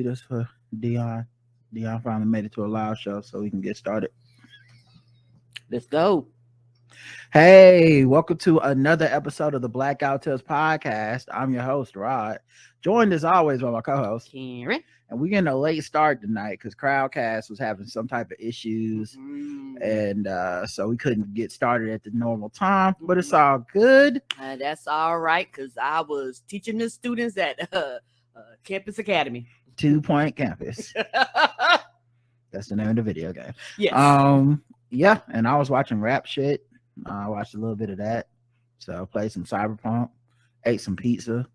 do this for Dion. Dion finally made it to a live show, so we can get started. Let's go. Hey, welcome to another episode of the Blackout Tales podcast. I'm your host, Rod, joined as always by my co-host, Karen. and we're getting a late start tonight because Crowdcast was having some type of issues, and so we couldn't get started at the normal time, but it's all good. That's all right, because I was teaching the students at Campus Academy. 2 Point Campus. That's the name of the video game. Yes. Yeah, and I was watching rap shit. I watched a little bit of that. So played some Cyberpunk, ate some pizza.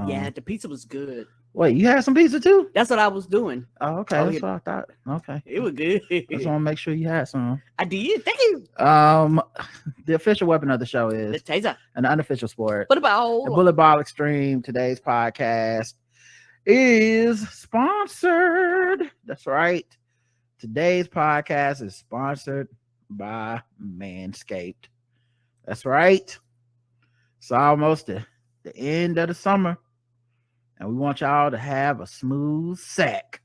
Yeah, the pizza was good. Wait, you had some pizza too? That's what I was doing. Oh, okay. That's what I thought. Okay. It was good. Just want to make sure you had some. I did. Thank you. The official weapon of the show The is taser. an unofficial sport. What about The Bullet Ball Extreme. Today's podcast is sponsored. That's right. Today's podcast is sponsored by ManScaped. That's right. It's almost the end of the summer, and we want y'all to have a smooth sack.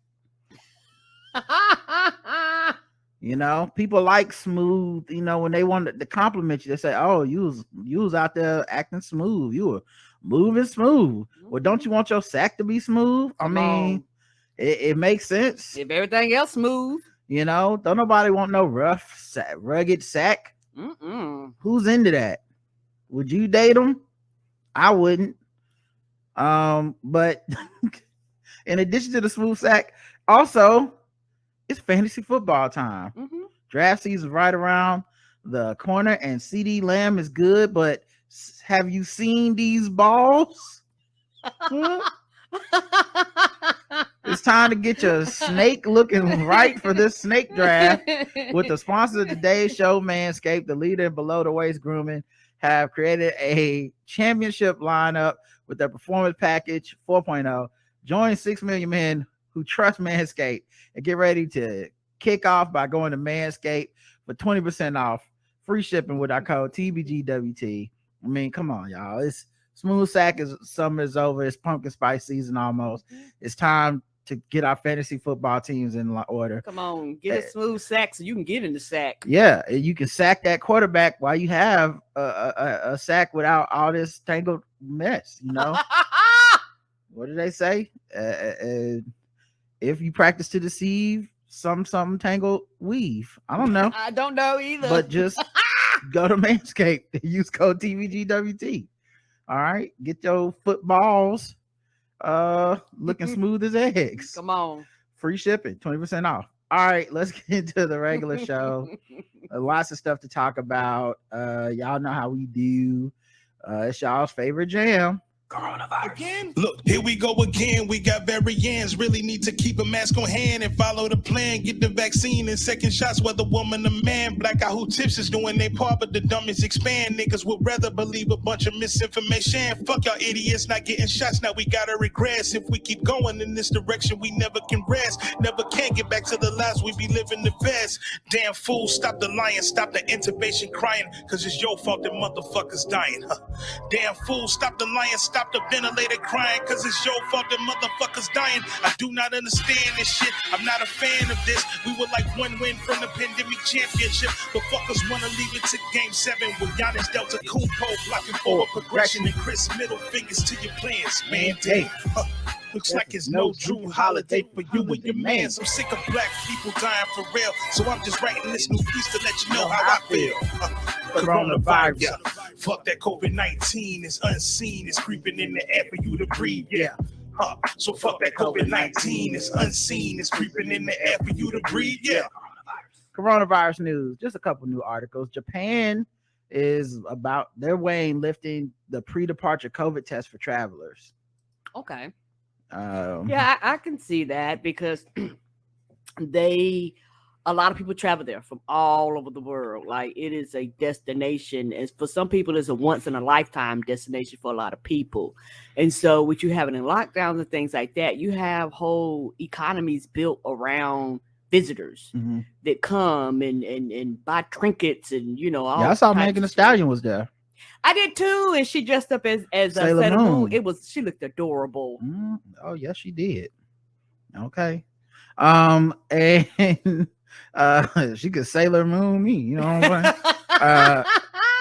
You know, people like smooth. You know, when they want to compliment you, they say, "Oh, you was out there acting smooth. You were moving smooth." Well, don't you want your sack to be smooth? I mean, it makes sense. If everything else smooth, you know, don't nobody want no rough, rugged sack. Who's into that? Would you date them? I wouldn't. But in addition to the smooth sack, also it's fantasy football time. Draft season right around the corner, and CD Lamb is good. But have you seen these balls? It's time to get your snake looking right for this snake draft. With the sponsor of today's show, ManScaped, the leader in below the waist grooming, have created a championship lineup with their performance package 4.0. Join 6 million men who trust ManScaped and get ready to kick off by going to ManScaped for 20% off, free shipping with our code TBGWT. I mean, come on, y'all. It's smooth sack. Summer is over. It's pumpkin spice season almost. It's time to get our fantasy football teams in order. Come on, get a smooth sack so you can get in the sack. Yeah, you can sack that quarterback while you have a sack without all this tangled mess. You know, what do they say? If you practice to deceive, some tangled weave. I don't know. I don't know either. But just go to ManScaped and use code TBGWT. All right, get your footballs looking smooth as eggs. Come on, free shipping, 20% off. All right, let's get into the regular show. Lots of stuff to talk about. Y'all know how we do. It's y'all's favorite jam, coronavirus. Again? Look, here we go again. We got variants. Really need to keep a mask on hand and follow the plan. Get the vaccine and second shots, whether woman or man. Black out who tips is doing their part, but the dummies expand. Niggas would rather believe a bunch of misinformation. Fuck y'all idiots not getting shots. Now we gotta regress. If we keep going in this direction, we never can rest. Never can get back to the lives we be living the best. Damn fool, stop the lying, stop the intubation crying, cause it's your fault that motherfuckers dying. Damn fool, stop the lying, stop the ventilator crying, cause it's your fault that motherfuckers dying. I do not understand this shit. I'm not a fan of this. We were like one win from the pandemic championship, but fuckers wanna leave it to game 7 with Giannis Delta Kumpo blocking forward progression and Chris middle fingers to your plans, man. Damn. Looks like it's no true holiday for you and your mans. I'm sick of black people dying for real, so I'm just writing this new piece to let you know how I feel. Coronavirus. Yeah. Fuck that COVID-19. It's unseen. It's creeping in the air for you to breathe. Yeah. So fuck that COVID-19. It's unseen. It's creeping in the air for you to breathe. Yeah. Coronavirus news. Just a couple new articles. Japan is they're weighing lifting the pre-departure COVID test for travelers. Okay. Yeah, I can see that because a lot of people travel there from all over the world. Like, it is a destination, and for some people it's a once in a lifetime destination for a lot of people. And so with you having in lockdowns and things like that, you have whole economies built around visitors that come and buy trinkets and all. Yeah, I saw Megan Thee Stallion was there. I did too, and she dressed up as Sailor Moon. She looked adorable. Oh yes, she did. Okay. And she could Sailor Moon me, you know what I'm saying?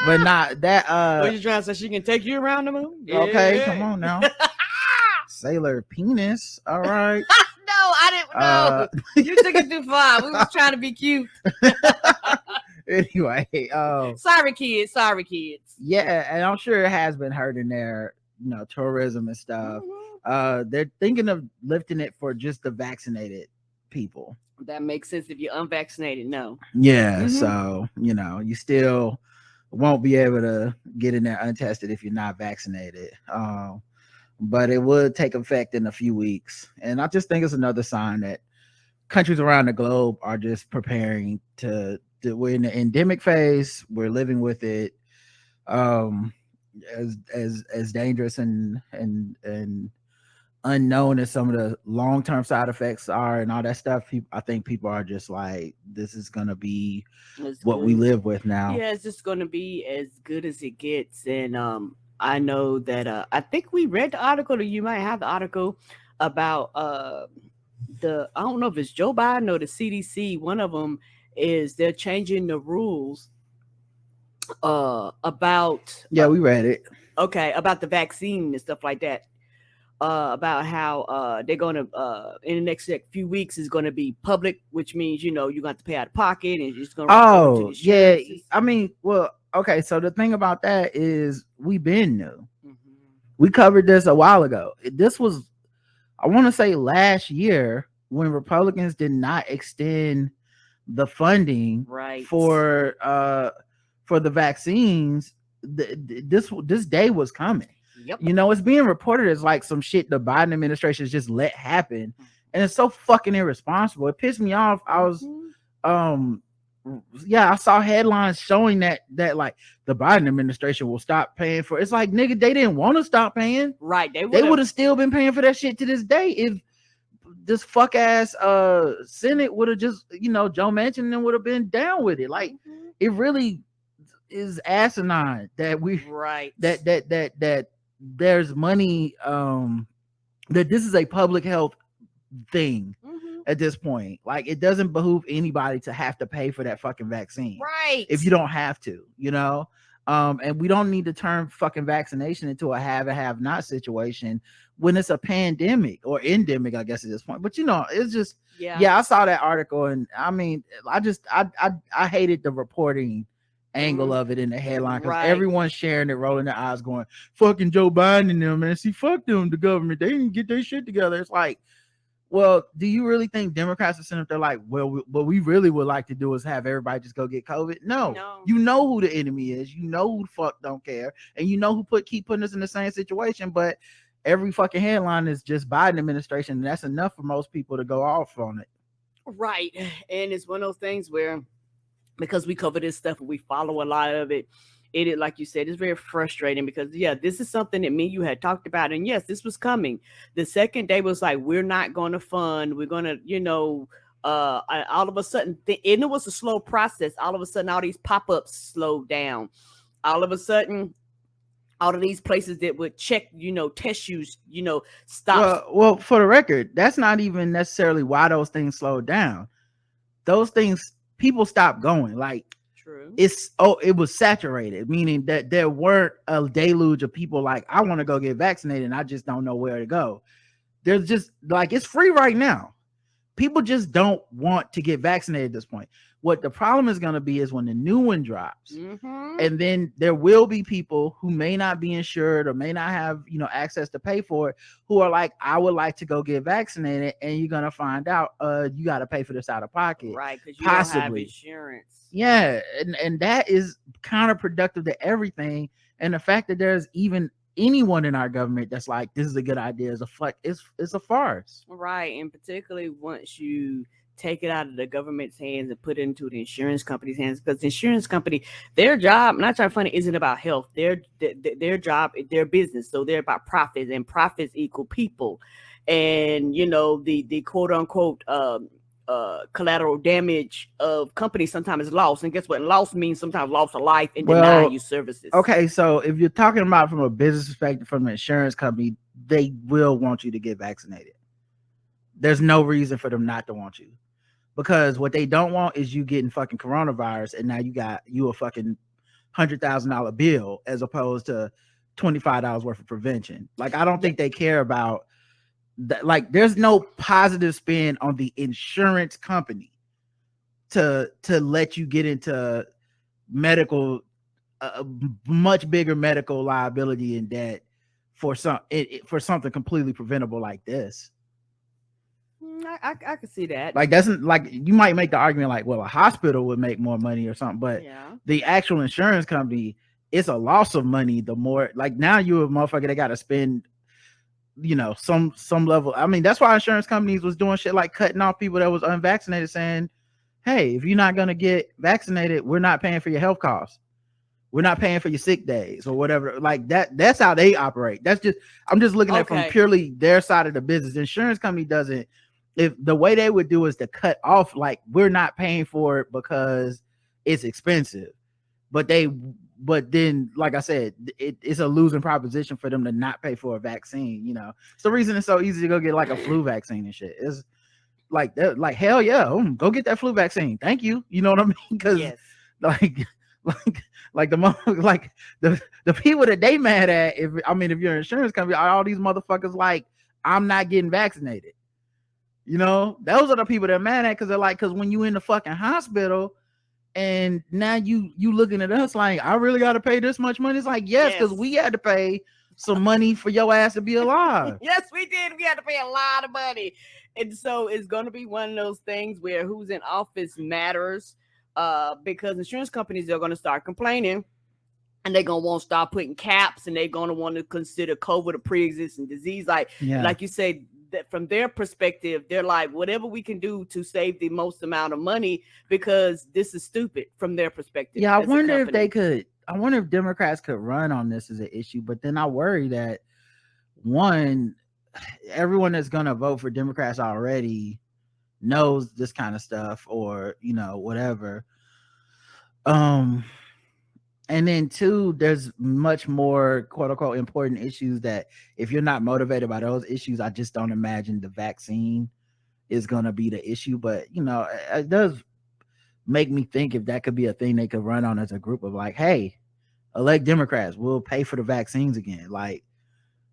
But not that what you trying to say? She can take you around the moon? Okay, come on now. Sailor penis. All right. No, I didn't know. You took it too far. We was trying to be cute. Anyway, sorry kids. Yeah, and I'm sure it has been hurting their, tourism and stuff. They're thinking of lifting it for just the vaccinated people. That makes sense. If you're unvaccinated, no. Yeah, so you still won't be able to get in there untested if you're not vaccinated. But it would take effect in a few weeks, and I just think it's another sign that countries around the globe are just preparing to we're in the endemic phase. We're living with it, as dangerous and unknown as some of the long-term side effects are and all that stuff. I think people are just like, this is gonna be what we live with now. Yeah, it's just gonna be as good as it gets. And I know that I think we read the article, or you might have the article about I don't know if it's Joe Biden or the CDC. One of them is they're changing the rules about we read it. Okay, about the vaccine and stuff like that. About how they're gonna in the next few weeks is gonna be public, which means you're gonna have to pay out of pocket, and it's gonna I mean, well, okay, so the thing about that is we've been new. We covered this a while ago. This was, I want to say, last year when Republicans did not extend the funding for the vaccines. This day was coming. Yep. It's being reported as like some shit the Biden administration has just let happen, and it's so fucking irresponsible. It pissed me off. I was I saw headlines showing that like the Biden administration will stop paying for. It's like, nigga, they didn't want to stop paying. Right. They would have still been paying for that shit to this day if this fuck ass Senate would have just, Joe Manchin and would have been down with it. Like, it really is asinine that we that there's money, that this is a public health thing at this point. Like, it doesn't behoove anybody to have to pay for that fucking vaccine, right? If you don't have to, and we don't need to turn fucking vaccination into a have and have not situation when it's a pandemic or endemic, I guess, at this point. But it's just I saw that article, and I mean, I hated the reporting angle of it in the headline, because everyone's sharing it, rolling their eyes, going, fucking Joe Biden and them, man. See, fuck them, the government, they didn't get their shit together. It's like, well, do you really think Democrats are sitting up there like, well, what we really would like to do is have everybody just go get COVID? No. You know who the enemy is. You know who the fuck don't care, and you know who keep putting us in the same situation. But every fucking headline is just Biden administration, and that's enough for most people to go off on it. Right. And it's one of those things where, because we cover this stuff and we follow a lot of it, it is, like you said, it's very frustrating, because this is something that me and you had talked about, and yes, this was coming. The second day was like, we're not going to fund, we're going to all of a sudden, and it was a slow process. All of a sudden, all these pop-ups slowed down. All of a sudden, all of these places that would check, test you, stop. Well, for the record, that's not even necessarily why those things slowed down. Those things, people stopped going. Like, it was saturated, meaning that there weren't a deluge of people like, I want to go get vaccinated and I just don't know where to go. There's just like, it's free right now. People just don't want to get vaccinated at this point. What the problem is going to be is when the new one drops, and then there will be people who may not be insured or may not have, access to pay for it, who are like, I would like to go get vaccinated, and you're going to find out you got to pay for this out of pocket. Right, because you don't have insurance. Yeah, and that is counterproductive to everything. And the fact that there's even anyone in our government that's like, this is a good idea, is it's a farce. Right, and particularly once you take it out of the government's hands and put it into the insurance company's hands, because the insurance company, their job, not trying to funny, isn't about health. Their job, their business, so they're about profits, and profits equal people. And the quote unquote collateral damage of companies sometimes is loss, and guess what? Loss means sometimes loss of life and deny you services. Okay, so if you're talking about from a business perspective, from an insurance company, they will want you to get vaccinated. there's no reason for them not to want you, because what they don't want is you getting fucking coronavirus and now you got you a fucking $100,000 bill as opposed to $25 worth of prevention. Like, I don't think they care about that. Like, there's no positive spin on the insurance company to let you get into medical, much bigger medical liability and debt for something completely preventable like this. I can see that. Like, that's like, you might make the argument like, well, a hospital would make more money or something, but the actual insurance company, it's a loss of money. The more, like, now you a motherfucker, they got to spend, you know, some level. I mean, that's why insurance companies was doing shit like cutting off people that was unvaccinated, saying, hey, if you're not going to get vaccinated, we're not paying for your health costs. We're not paying for your sick days or whatever. Like that's how they operate. That's just, I'm just looking at from purely their side of the business. The insurance company doesn't. If the way they would do is to cut off, like, we're not paying for it because it's expensive, but then, like I said, it's a losing proposition for them to not pay for a vaccine. You know, it's the reason it's so easy to go get like a flu vaccine and shit. It's like that, like, hell yeah, go get that flu vaccine. Thank you. You know what I mean? Because like the people that they mad at, if you're an insurance company, are all these motherfuckers like, I'm not getting vaccinated. You know, those are the people they're mad at, because they're like, because when you in the fucking hospital and now you looking at us like, I really got to pay this much money. It's like, yes, because we had to pay some money for your ass to be alive. Yes, we did. We had to pay a lot of money. And so it's going to be one of those things where who's in office matters, because insurance companies are going to start complaining, and they're going to want to start putting caps, and they're going to want to consider COVID a pre-existing disease. Like you said, that from their perspective, they're like, whatever we can do to save the most amount of money, because this is stupid from their perspective. Yeah, I wonder if Democrats could run on this as an issue, but then I worry that, one, everyone that's going to vote for Democrats already knows this kind of stuff, or, you know, whatever. And then two, there's much more quote unquote important issues that if you're not motivated by those issues, I just don't imagine the vaccine is going to be the issue. But, you know, it does make me think if that could be a thing they could run on as a group of like, hey, elect Democrats, we'll pay for the vaccines again. Like,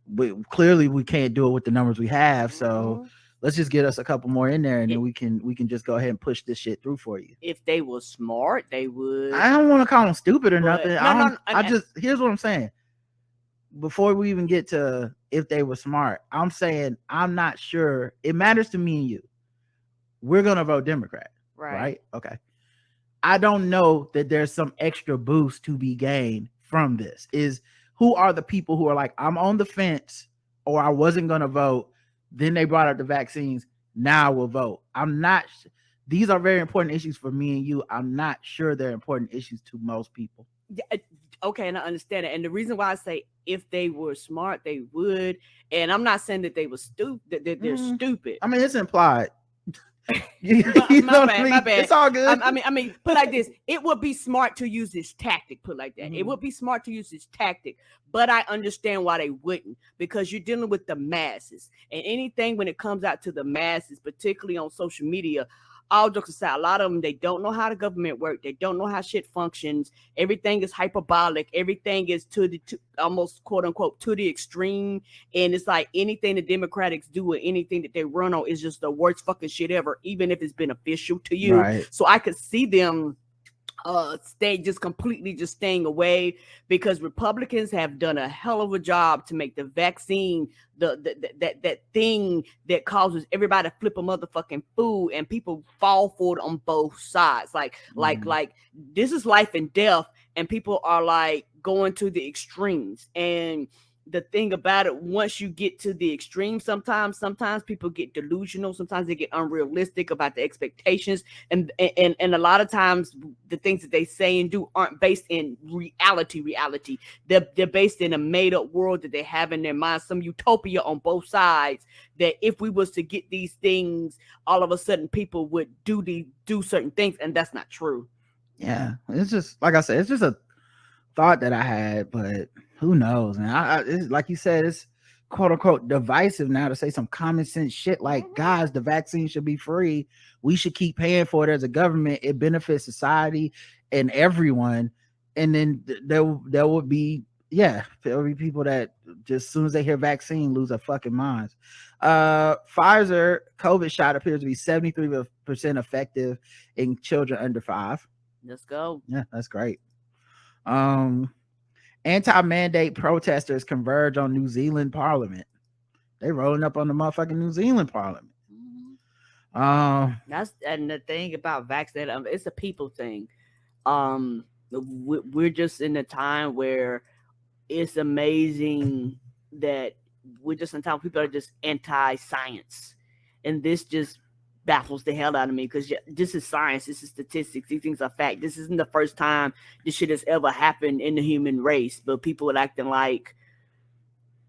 but clearly we can't do it with the numbers we have. So let's just get us a couple more in there, and then we can just go ahead and push this shit through for you. If they were smart, they would. I don't want to call them stupid or nothing. Here's what I'm saying. Before we even get to if they were smart, I'm saying I'm not sure. It matters to me and you. We're gonna vote Democrat, right? Okay. I don't know that there's some extra boost to be gained from this. Who are the people who are like, I'm on the fence, or I wasn't gonna vote. Then they brought up the vaccines. Now we'll vote. These are very important issues for me and you. I'm not sure they're important issues to most people. Yeah, okay, and I understand it. And the reason why I say if they were smart, they would. And I'm not saying that they were stupid, that they're stupid. I mean, it's implied. My bad. It's all good. I mean, put like this: it would be smart to use this tactic. Put like that. It would be smart to use this tactic, but I understand why they wouldn't, because you're dealing with the masses, and anything when it comes out to the masses, particularly on social media. All jokes aside, a lot of them, they don't know how the government works. They don't know how shit functions. Everything is hyperbolic. Everything is to almost quote unquote to the extreme. And it's like anything the Democrats do or anything that they run on is just the worst fucking shit ever, even if it's beneficial to you. Right. So I could see them completely staying away, because Republicans have done a hell of a job to make the vaccine that thing that causes everybody to flip a motherfucking fool, and people fall for it on both sides. Like this is life and death, and people are like going to the extremes. And the thing about it, once you get to the extreme, sometimes people get delusional. Sometimes they get unrealistic about the expectations, and a lot of times the things that they say and do aren't based in reality. They're based in a made up world that they have in their mind, some utopia on both sides, that if we was to get these things, all of a sudden people would do certain things, and that's not true. Yeah, it's just like I said, it's just a thought that I had, but who knows, man? It's, like you said, it's quote unquote divisive now to say some common sense shit like, guys, the vaccine should be free. We should keep paying for it as a government. It benefits society and everyone. And then there would be, there will be people that just as soon as they hear vaccine lose their fucking minds. Pfizer COVID shot appears to be 73% effective in children under 5. Let's go. Yeah, that's great. Anti-mandate protesters converge on New Zealand Parliament. They rolling up on the motherfucking New Zealand Parliament. That's and the thing about vaccinated, it's a people thing. We're just in a time where it's amazing that we're just in a time people are just anti-science, and this just baffles the hell out of me because this is science, this is statistics, these things are fact. This isn't the first time this shit has ever happened in the human race, but people are acting like,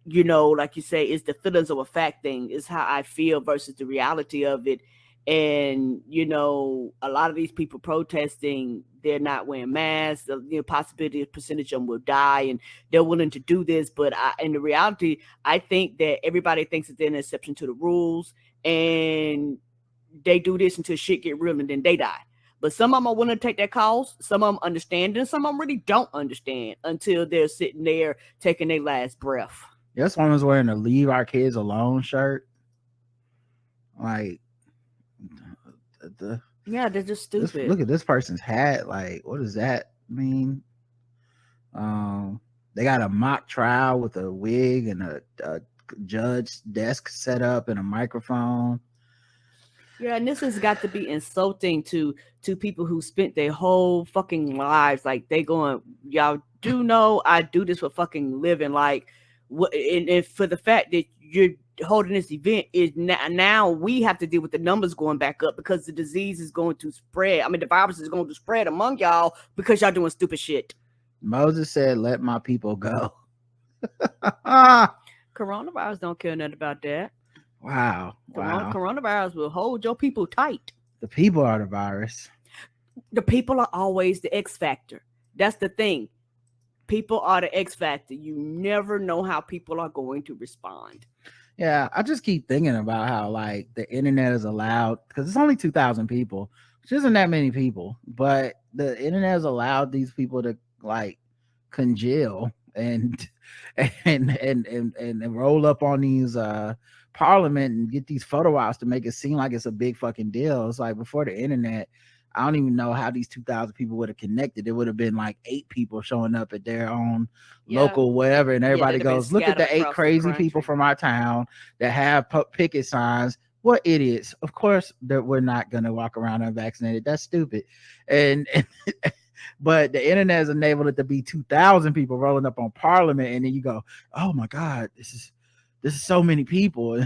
like you say, it's the feelings of a fact thing, is how I feel versus the reality of it. And a lot of these people protesting, they're not wearing masks. Possibility a percentage of them will die, and they're willing to do this. But in the reality, I think that everybody thinks that they're an exception to the rules, and they do this until shit get real, and then they die. But some of them are willing to take that cost. Some of them understand, and some of them really don't understand until they're sitting there taking their last breath. This one was wearing a "Leave Our Kids Alone" shirt. Like, they're just stupid. Look at this person's hat. Like, what does that mean? They got a mock trial with a wig and a judge desk set up and a microphone. Yeah, and this has got to be insulting to people who spent their whole fucking lives. Like, they going, y'all do know I do this for fucking living. Like, and for the fact that you're holding this event is now we have to deal with the numbers going back up because the disease is going to spread. I mean, the virus is going to spread among y'all because y'all doing stupid shit. Moses said, "Let my people go." Coronavirus don't care nothing about that. Wow. Coronavirus will hold your people tight. The people are the virus. The people are always the X factor. That's the thing. People are the X factor. You never know how people are going to respond. Yeah, I just keep thinking about how like the internet is allowed, because it's only 2,000 people, which isn't that many people, but the internet has allowed these people to like congeal and roll up on these parliament and get these photo ops to make it seem like it's a big fucking deal. It's like before the internet, I don't even know how these 2,000 people would have connected. It would have been like 8 people showing up at their own local whatever, and everybody goes, "Look at the 8 crazy people from our town that have picket signs. What idiots!" Of course, that we're not gonna walk around unvaccinated. That's stupid. And but the internet has enabled it to be 2,000 people rolling up on Parliament, and then you go, "Oh my God, this is so many people."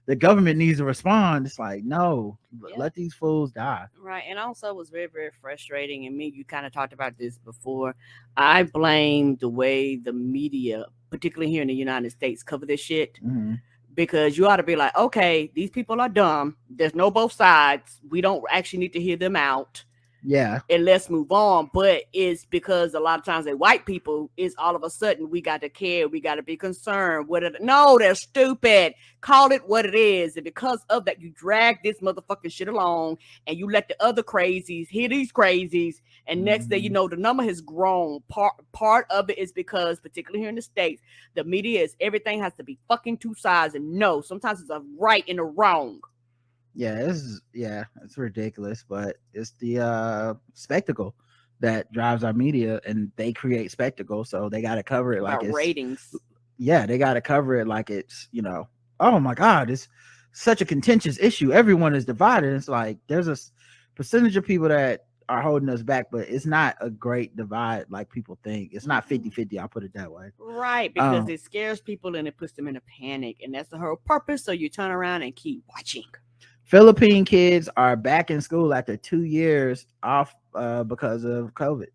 The government needs to respond. It's like, no, let these fools die. Right. And also it was very, very frustrating. And you kind of talked about this before. I blame the way the media, particularly here in the United States, cover this shit. Mm-hmm. Because you ought to be like, okay, these people are dumb. There's no both sides. We don't actually need to hear them out. Yeah. And let's move on. But it's because a lot of times they white people is all of a sudden we got to care. We got to be concerned. No, they're stupid. Call it what it is. And because of that, you drag this motherfucking shit along and you let the other crazies hear these crazies. And next thing you know, the number has grown. Part of it is because, particularly here in the States, the media is everything has to be fucking 2 sides. And no, sometimes it's a right and a wrong. Yeah, it's ridiculous, but it's the spectacle that drives our media, and they create spectacle, so they got to cover it like it's ratings. Yeah, they got to cover it like it's, oh my God, it's such a contentious issue. Everyone is divided. It's like there's a percentage of people that are holding us back, but it's not a great divide like people think. It's not 50-50. I'll put it that way. Right, because it scares people and it puts them in a panic, and that's the whole purpose. So you turn around and keep watching. Philippine kids are back in school after 2 years off because of COVID.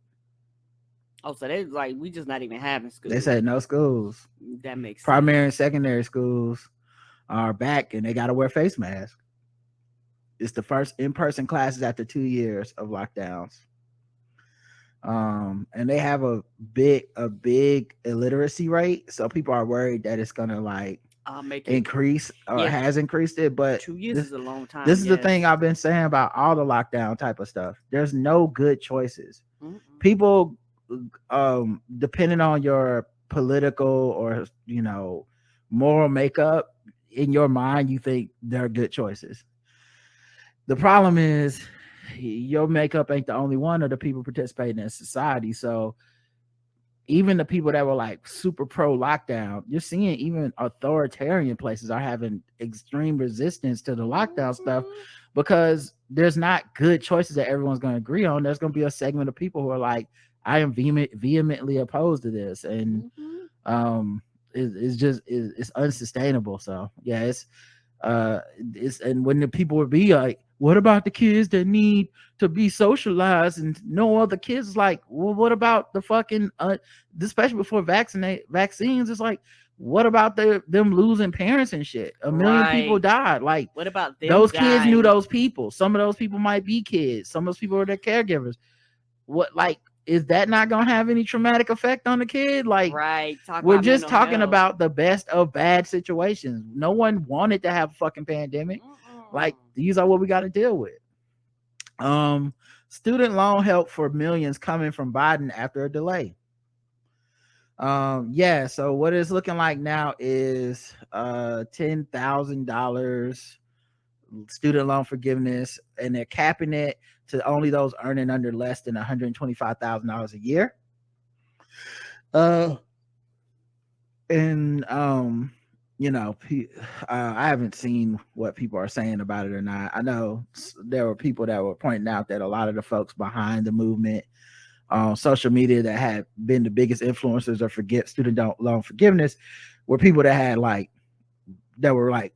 Oh, so they like, we just not even having schools. They said no schools. That makes sense. Primary and secondary schools are back, and they got to wear face masks. It's the first in-person classes after 2 years of lockdowns. And they have a big illiteracy rate, so people are worried that it's gonna like make it increase or has increased it. But 2 years is a long time. This is the thing I've been saying about all the lockdown type of stuff. There's no good choices. People, depending on your political or moral makeup, in your mind you think they're good choices. The problem is your makeup ain't the only one of the people participating in society. So even the people that were like super pro lockdown, you're seeing even authoritarian places are having extreme resistance to the lockdown stuff, because there's not good choices that everyone's going to agree on. There's going to be a segment of people who are like, I am vehemently opposed to this. And it's unsustainable. So yeah, it's and when the people would be like, what about the kids that need to be socialized and no other kids? Is like, well, what about the fucking especially before vaccines? It's like, what about them losing parents and shit? A million people died. Like, what about them those kids knew those people? Some of those people might be kids. Some of those people are their caregivers. What, like, is that not gonna have any traumatic effect on the kid? Like, we're just talking about the best of bad situations. No one wanted to have a fucking pandemic. Like, these are what we got to deal with. Student loan help for millions coming from Biden after a delay. So what it's looking like now is $10,000 student loan forgiveness, and they're capping it to only those earning under less than $125,000 a year. I haven't seen what people are saying about it or not. I know there were people that were pointing out that a lot of the folks behind the movement on social media that had been the biggest influencers of student loan forgiveness were people that had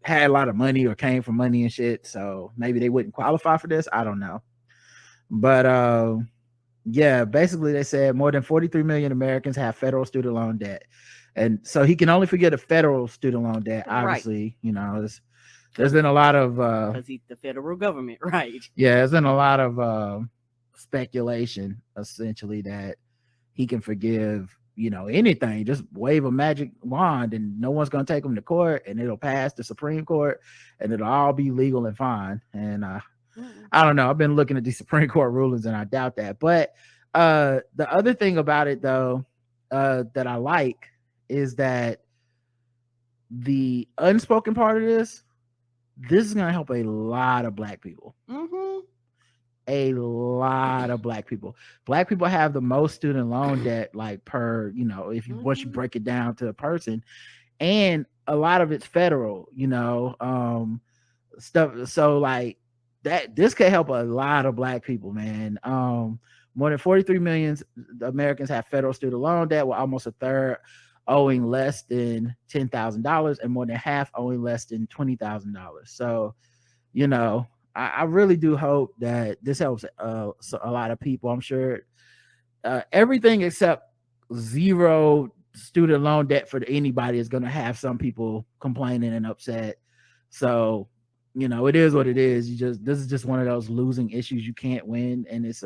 had a lot of money or came from money and shit. So maybe they wouldn't qualify for this. I don't know. But basically they said more than 43 million Americans have federal student loan debt. And so he can only forget a federal student loan debt. Obviously, there's been a lot of because he's the federal government, right? Yeah, there's been a lot of speculation, essentially, that he can forgive, anything. Just wave a magic wand, and no one's gonna take him to court, and it'll pass the Supreme Court, and it'll all be legal and fine. And I don't know. I've been looking at these Supreme Court rulings, and I doubt that. But the other thing about it, though, that I like is that the unspoken part of this is going to help a lot of Black people. A lot of Black people. Black people have the most student loan debt, like per, if you once you break it down to a person, and a lot of it's federal, stuff. So like that, this could help a lot of Black people, man. More than 43 million Americans have federal student loan debt, with almost a third owing less than $10,000 and more than half owing less than $20,000. So, I really do hope that this helps a lot of people. I'm sure everything except zero student loan debt for anybody is going to have some people complaining and upset. So, it is what it is. This is just one of those losing issues you can't win, and it's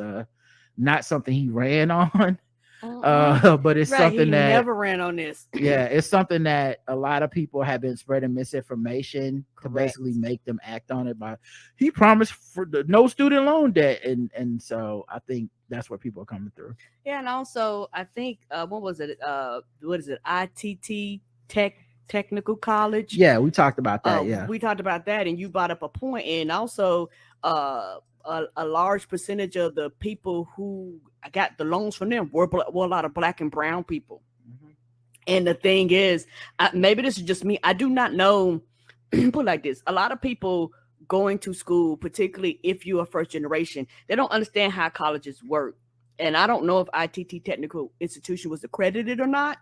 not something he ran on. But it's something that never ran on this. Yeah, it's something that a lot of people have been spreading misinformation to basically make them act on it. By he promised for no student loan debt, and so I think that's where people are coming through. Yeah, and also I think what is it? ITT Technical College. Yeah, we talked about that. We talked about that, and you brought up a point, and also a large percentage of the people who got the loans from them were a lot of Black and brown people. And the thing is, maybe this is just me, I do not know. Put like this: a lot of people going to school, particularly if you're a first generation, they don't understand how colleges work. And I don't know if ITT Technical Institution was accredited or not,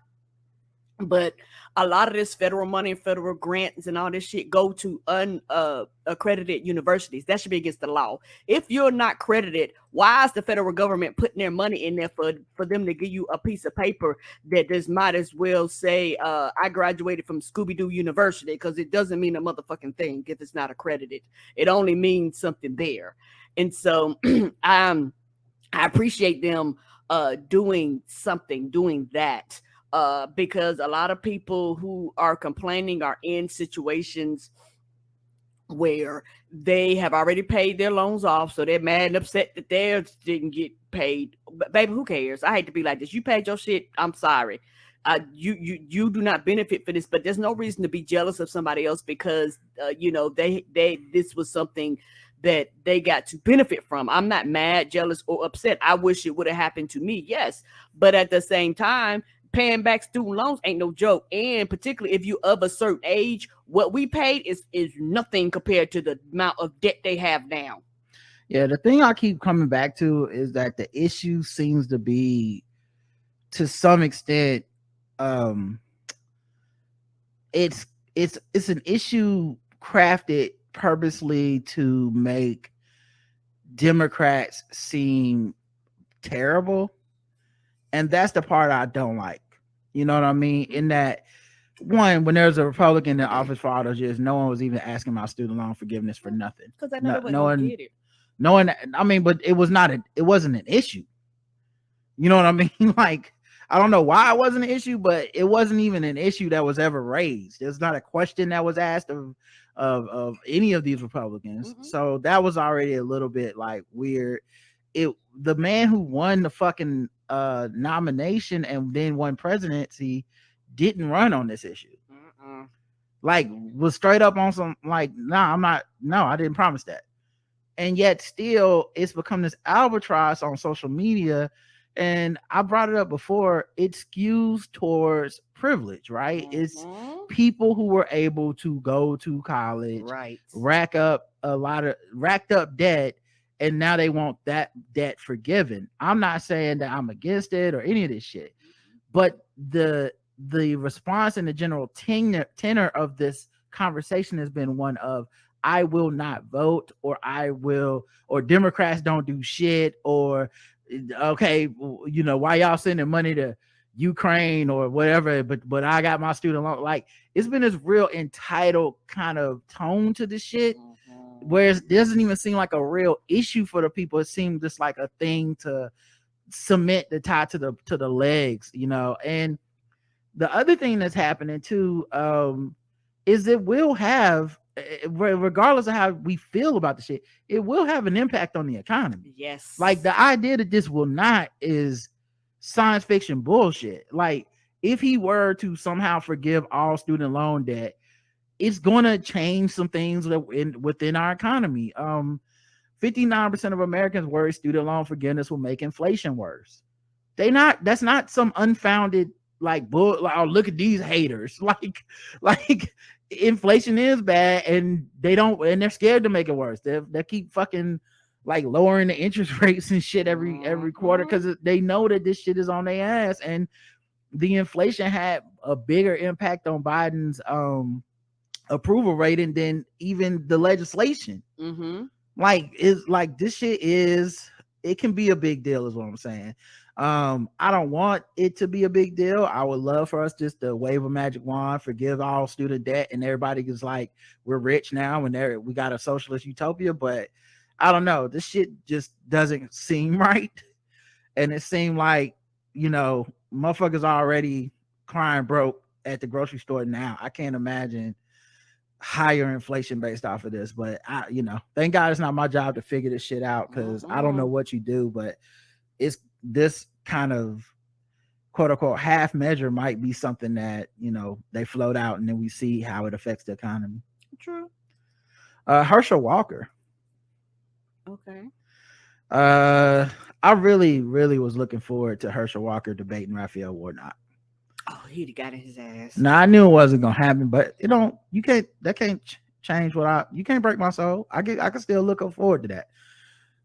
but a lot of this federal money and federal grants and all this shit go to unaccredited universities. That should be against the law. If you're not credited, why is the federal government putting their money in there for them to give you a piece of paper that just might as well say, I graduated from Scooby-Doo University, because it doesn't mean a motherfucking thing if it's not accredited. It only means something there. And so I appreciate them doing that. Because a lot of people who are complaining are in situations where they have already paid their loans off, so they're mad and upset that theirs didn't get paid. But baby, who cares? I hate to be like this. You paid your shit. I'm sorry. You do not benefit for this, but there's no reason to be jealous of somebody else because they this was something that they got to benefit from. I'm not mad, jealous, or upset. I wish it would have happened to me, yes, but at the same time, paying back student loans ain't no joke, and particularly if you of a certain age, what we paid is nothing compared to the amount of debt they have now. Yeah, the thing I keep coming back to is that the issue seems to be, to some extent, it's an issue crafted purposely to make Democrats seem terrible, and that's the part I don't like. You know what I mean? In that, one, when there's a Republican in office for all those years, no one was even asking about student loan forgiveness for nothing. Because I know no one get it. No one. I mean, but it wasn't an issue. You know what I mean? Like, I don't know why it wasn't an issue, but it wasn't even an issue that was ever raised. There's not a question that was asked of any of these Republicans. Mm-hmm. So that was already a little bit like weird. The man who won the fucking nomination and then won presidency didn't run on this issue. Like, was straight up on some like, I didn't promise that. And yet still it's become this albatross on social media. And I brought it up before, it skews towards privilege, right? Mm-hmm. It's people who were able to go to college, right, racked up debt, and now they want that debt forgiven. I'm not saying that I'm against it or any of this shit, but the response and the general tenor of this conversation has been one of, I will not vote, or Democrats don't do shit, or okay, why y'all sending money to Ukraine or whatever, but I got my student loan. Like, it's been this real entitled kind of tone to this shit, where it doesn't even seem like a real issue for the people. It seems just like a thing to cement the tie to the legs, And the other thing that's happening too is it will have, regardless of how we feel about the shit, it will have an impact on the economy. Yes. Like, the idea that this will not is science fiction bullshit. Like, if he were to somehow forgive all student loan debt, it's going to change some things within our economy. 59% of Americans worry student loan forgiveness will make inflation worse. That's not some unfounded like bull. Like, oh, look at these haters. Like inflation is bad, and they're scared to make it worse. They keep fucking like lowering the interest rates and shit every quarter because they know that this shit is on their ass, and the inflation had a bigger impact on Biden's approval rating than even the legislation. Mm-hmm. Like, it's like this shit it can be a big deal, is what I'm saying. I don't want it to be a big deal. I would love for us just to wave a magic wand, forgive all student debt, and everybody is like, we're rich now and we got a socialist utopia. But I don't know, this shit just doesn't seem right. And it seemed like, motherfuckers already crying broke at the grocery store now. I can't imagine higher inflation based off of this, but thank God it's not my job to figure this shit out, because I don't know what you do, but it's this kind of quote unquote half measure might be something that they float out, and then we see how it affects the economy. True. Hershel Walker. Okay. I really was looking forward to Hershel Walker debating Raphael Warnock. Oh, he'd got in his ass. Now, I knew it wasn't gonna happen, but that can't change you can't break my soul. I can still look forward to that.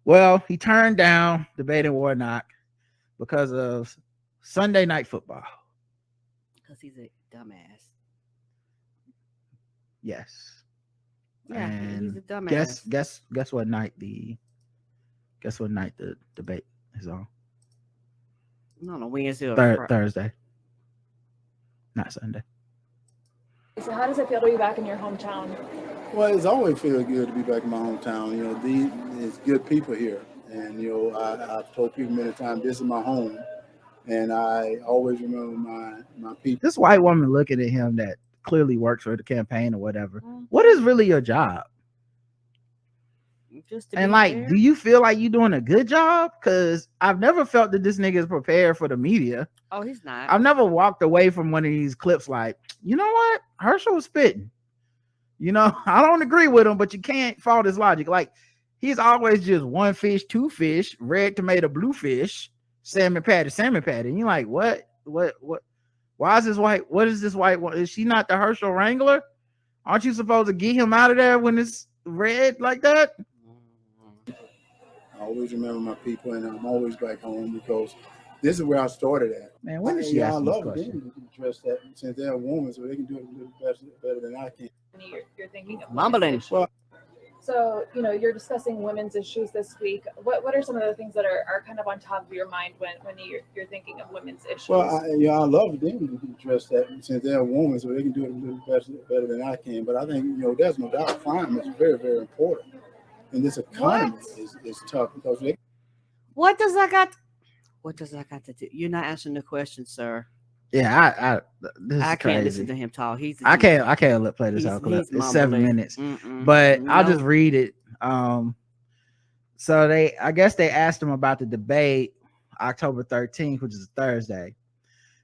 Well, he turned down debating Warnock because of Sunday Night Football. Because he's a dumbass. Yes. Yeah, and he's a dumbass. Guess what night the debate is on? No, Wednesday or Thursday. Not Sunday. So how does it feel to be back in your hometown? Well, it's always feel good to be back in my hometown. There's good people here. And I've told people many times, this is my home, and I always remember my people. This white woman looking at him that clearly works for the campaign or whatever. What is really your job? And like, do you feel like you're doing a good job? Because I've never felt that this nigga is prepared for the media. Oh, he's not. I've never walked away from one of these clips like, you know what? Hershel was spitting. I don't agree with him, but you can't fault his logic. Like, he's always just one fish, two fish, red tomato, blue fish, salmon patty. And you're like, what? Why is this white? What is this white one? Is she not the Hershel Wrangler? Aren't you supposed to get him out of there when it's red like that? I always remember my people, and I'm always back home because this is where I started at. Man, when did she ask I this love question? them to address that since they're a woman, so they can do it a little better than I can. You're thinking of mumbling. Well, so you're discussing women's issues this week. What are some of the things that are kind of on top of your mind when you're thinking of women's issues? Well, I love them to address that since they're a woman, so they can do it a little better than I can. But I think there's no doubt crime is very, very important, and this economy is tough because they. What does that got to do? You're not answering the question, sir. Yeah, I can't listen to him talk. I can't play this out. It's 7 minutes, but I'll just read it. So I guess they asked him about the debate October 13th, which is a Thursday,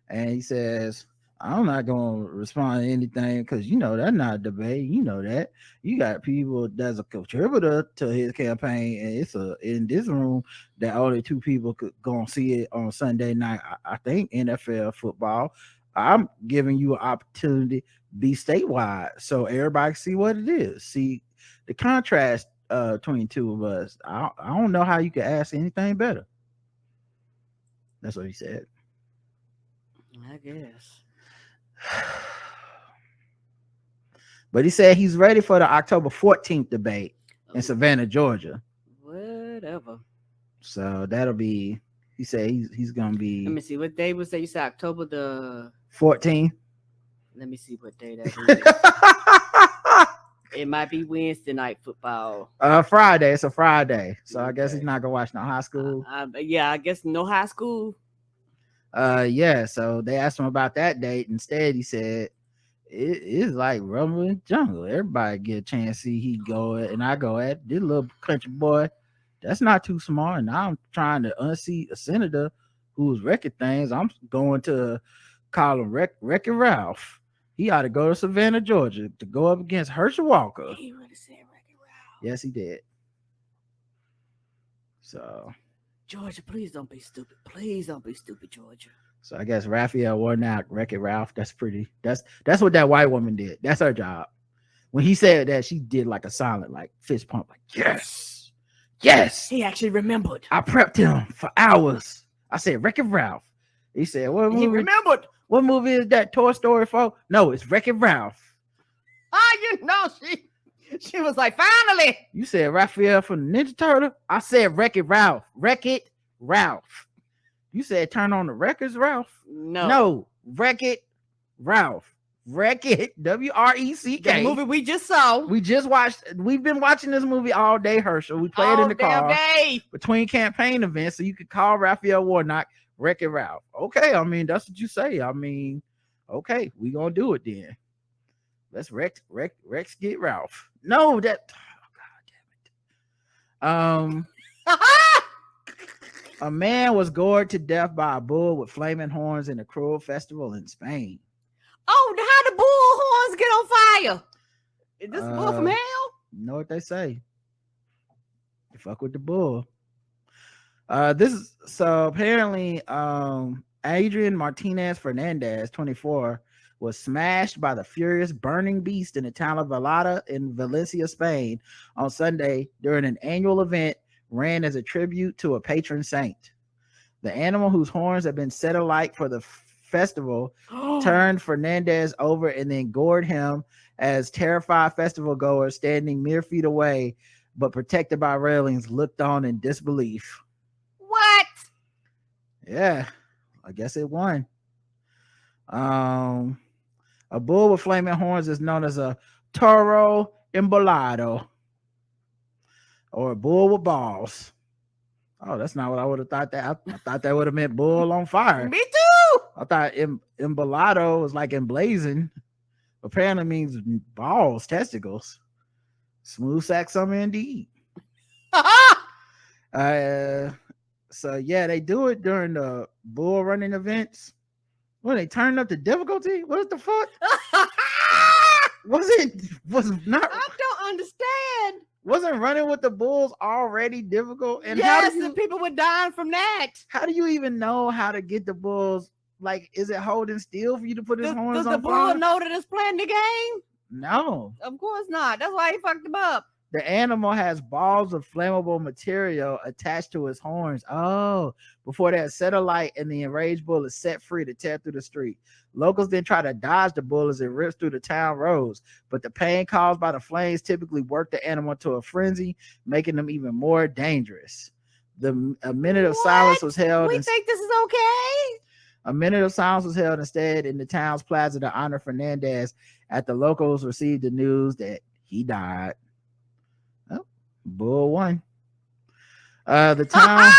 and he says, I'm not going to respond to anything because that's not a debate. That you got people that's a contributor to his campaign, and it's in this room that only two people could go and see it on Sunday night. I think NFL football. I'm giving you an opportunity to be statewide so everybody can see what it is. See the contrast between two of us. I don't know how you could ask anything better. That's what he said. I guess. But he said he's ready for the October 14th debate in Savannah, Georgia. Whatever. So that'll be, he said he's gonna be. Let me see, what day was that? You said October the 14th. Let me see what day that is. It might be Wednesday night football. Friday. It's a Friday. So Okay. I guess he's not gonna watch no high school. Yeah, I guess no high school. Yeah, so they asked him about that date. Instead, he said it is like rumble in the jungle. Everybody get a chance to see he go at, and I go at this little country boy. That's not too smart. And I'm trying to unseat a senator who's wrecking things. I'm going to call him Wrecking Ralph. He ought to go to Savannah, Georgia to go up against Hershel Walker. He really said Wrecking Ralph. Yes, he did. So Georgia, please don't be stupid. Please don't be stupid, Georgia. So I guess Raphael Warnock, Wreck-It Ralph. That's what that white woman did. That's her job. When he said that, she did like a silent, like fist pump, like yes. He actually remembered. I prepped him for hours. I said Wreck-It Ralph. He said, "What movie? He remembered. What movie is that? Toy Story 4? No, it's Wreck-It Ralph." She was like, finally. You said Raphael from the Ninja Turtle. I said Wreck-It Ralph. Wreck-It Ralph. You said turn on the records, Ralph. No, Wreck-It Ralph. Wreck-It, WRECK. The movie we just saw. We just watched. We've been watching this movie all day, Hershel. We played in the car between campaign events, so you could call Raphael Warnock Wreck-It Ralph. Okay, I mean that's what you say. I mean, okay, we gonna do it then. Let's Rex get Ralph. No, that. Oh, God damn it. A man was gored to death by a bull with flaming horns in a cruel festival in Spain. Oh, how the bull horns get on fire? Is this bull from hell? You know what they say. You fuck with the bull. So apparently Adrian Martinez Fernandez, 24, was smashed by the furious burning beast in the town of Velada in Valencia, Spain on Sunday during an annual event ran as a tribute to a patron saint. The animal, whose horns had been set alight for the festival, turned Fernandez over and then gored him as terrified festival goers standing mere feet away but protected by railings looked on in disbelief. What? Yeah, I guess it won. A bull with flaming horns is known as a toro embolado, or a bull with balls. Oh, that's not what I would have thought. That I thought that would have meant bull on fire. Me too. I thought embolado was like emblazoned. Apparently means balls, testicles. Smooth sack summer indeed. So yeah, they do it during the bull running events. When they turn up the difficulty, what the fuck? Was not. I don't understand. Wasn't running with the bulls already difficult? And yes, and people were dying from that. How do you even know how to get the bulls? Like, is it holding still for you to put his horns on? Does the bull know that it's playing the game? No, of course not. That's why he fucked him up. The animal has balls of flammable material attached to its horns. Oh, before that set alight and the enraged bull is set free to tear through the street. Locals then try to dodge the bull as it rips through the town roads, but the pain caused by the flames typically work the animal to a frenzy, making them even more dangerous. A minute of silence was held. We think this is okay? A minute of silence was held instead in the town's plaza to honor Fernandez after locals received the news that he died. Oh, bull won. The town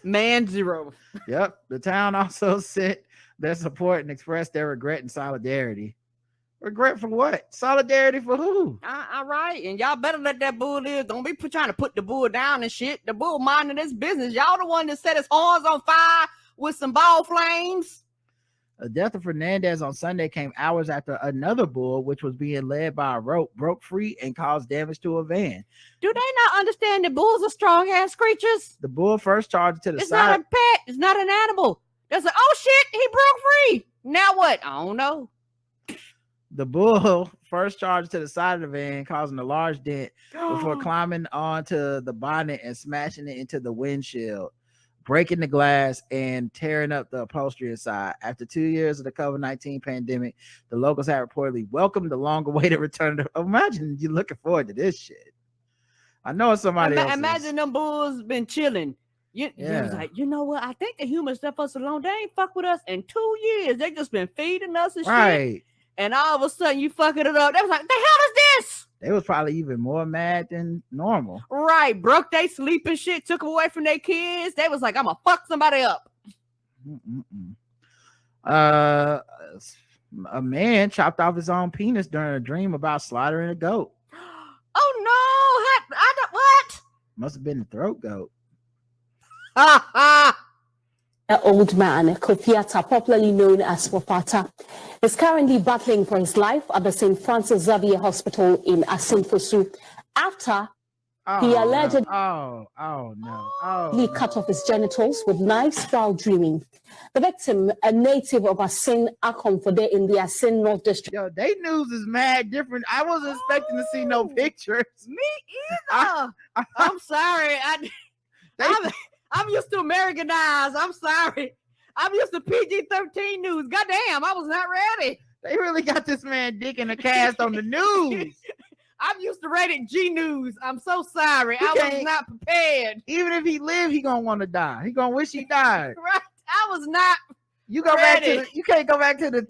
man zero. Yep. The town also sent their support and expressed their regret and solidarity. Regret for what? Solidarity for who? All right. And y'all better let that bull live. Don't be trying to put the bull down and shit. The bull minding his business. Y'all the one that set his horns on fire with some ball flames. The death of Fernandez on Sunday came hours after another bull, which was being led by a rope, broke free and caused damage to a van. Do they not understand that bulls are strong-ass creatures? The bull first charged to the side. It's not a pet. It's not an animal. That's like, oh shit, he broke free. Now what? I don't know. The bull first charged to the side of the van, causing a large dent before climbing onto the bonnet and smashing it into the windshield, breaking the glass and tearing up the upholstery inside. After 2 years of the COVID-19 pandemic, the locals had reportedly welcomed the long-awaited return to. Imagine you looking forward to this shit. I know it's somebody else. Imagine them bulls been chilling. You was like, you know what? I think the humans left us alone. They ain't fuck with us in 2 years. They just been feeding us and shit. And all of a sudden you fucking it up. They was like, the hell is this? They was probably even more mad than normal. Right. Broke they sleep and shit, took them away from their kids. They was like, I'm gonna fuck somebody up. A man chopped off his own penis during a dream about slaughtering a goat. Oh no! I don't, what? Must have been the throat goat. An old man, Kofiata, popularly known as Wapata, is currently battling for his life at the St. Francis Xavier Hospital in Asinfosu after he allegedly cut off his genitals with knives while dreaming. The victim, a native of Asin Akomfode in the Asin North District. Yo, they news is mad different. I wasn't expecting to see no pictures. Me either. I'm sorry. I'm used to Americanized. I'm sorry. I'm used to PG-13 news. Goddamn, I was not ready. They really got this man dick in a cast on the news. I'm used to rated G news. I'm so sorry. I was not prepared. Even if he lived, he gonna want to die. He gonna wish he died. Right. I was not. You go ready. You can't go back to the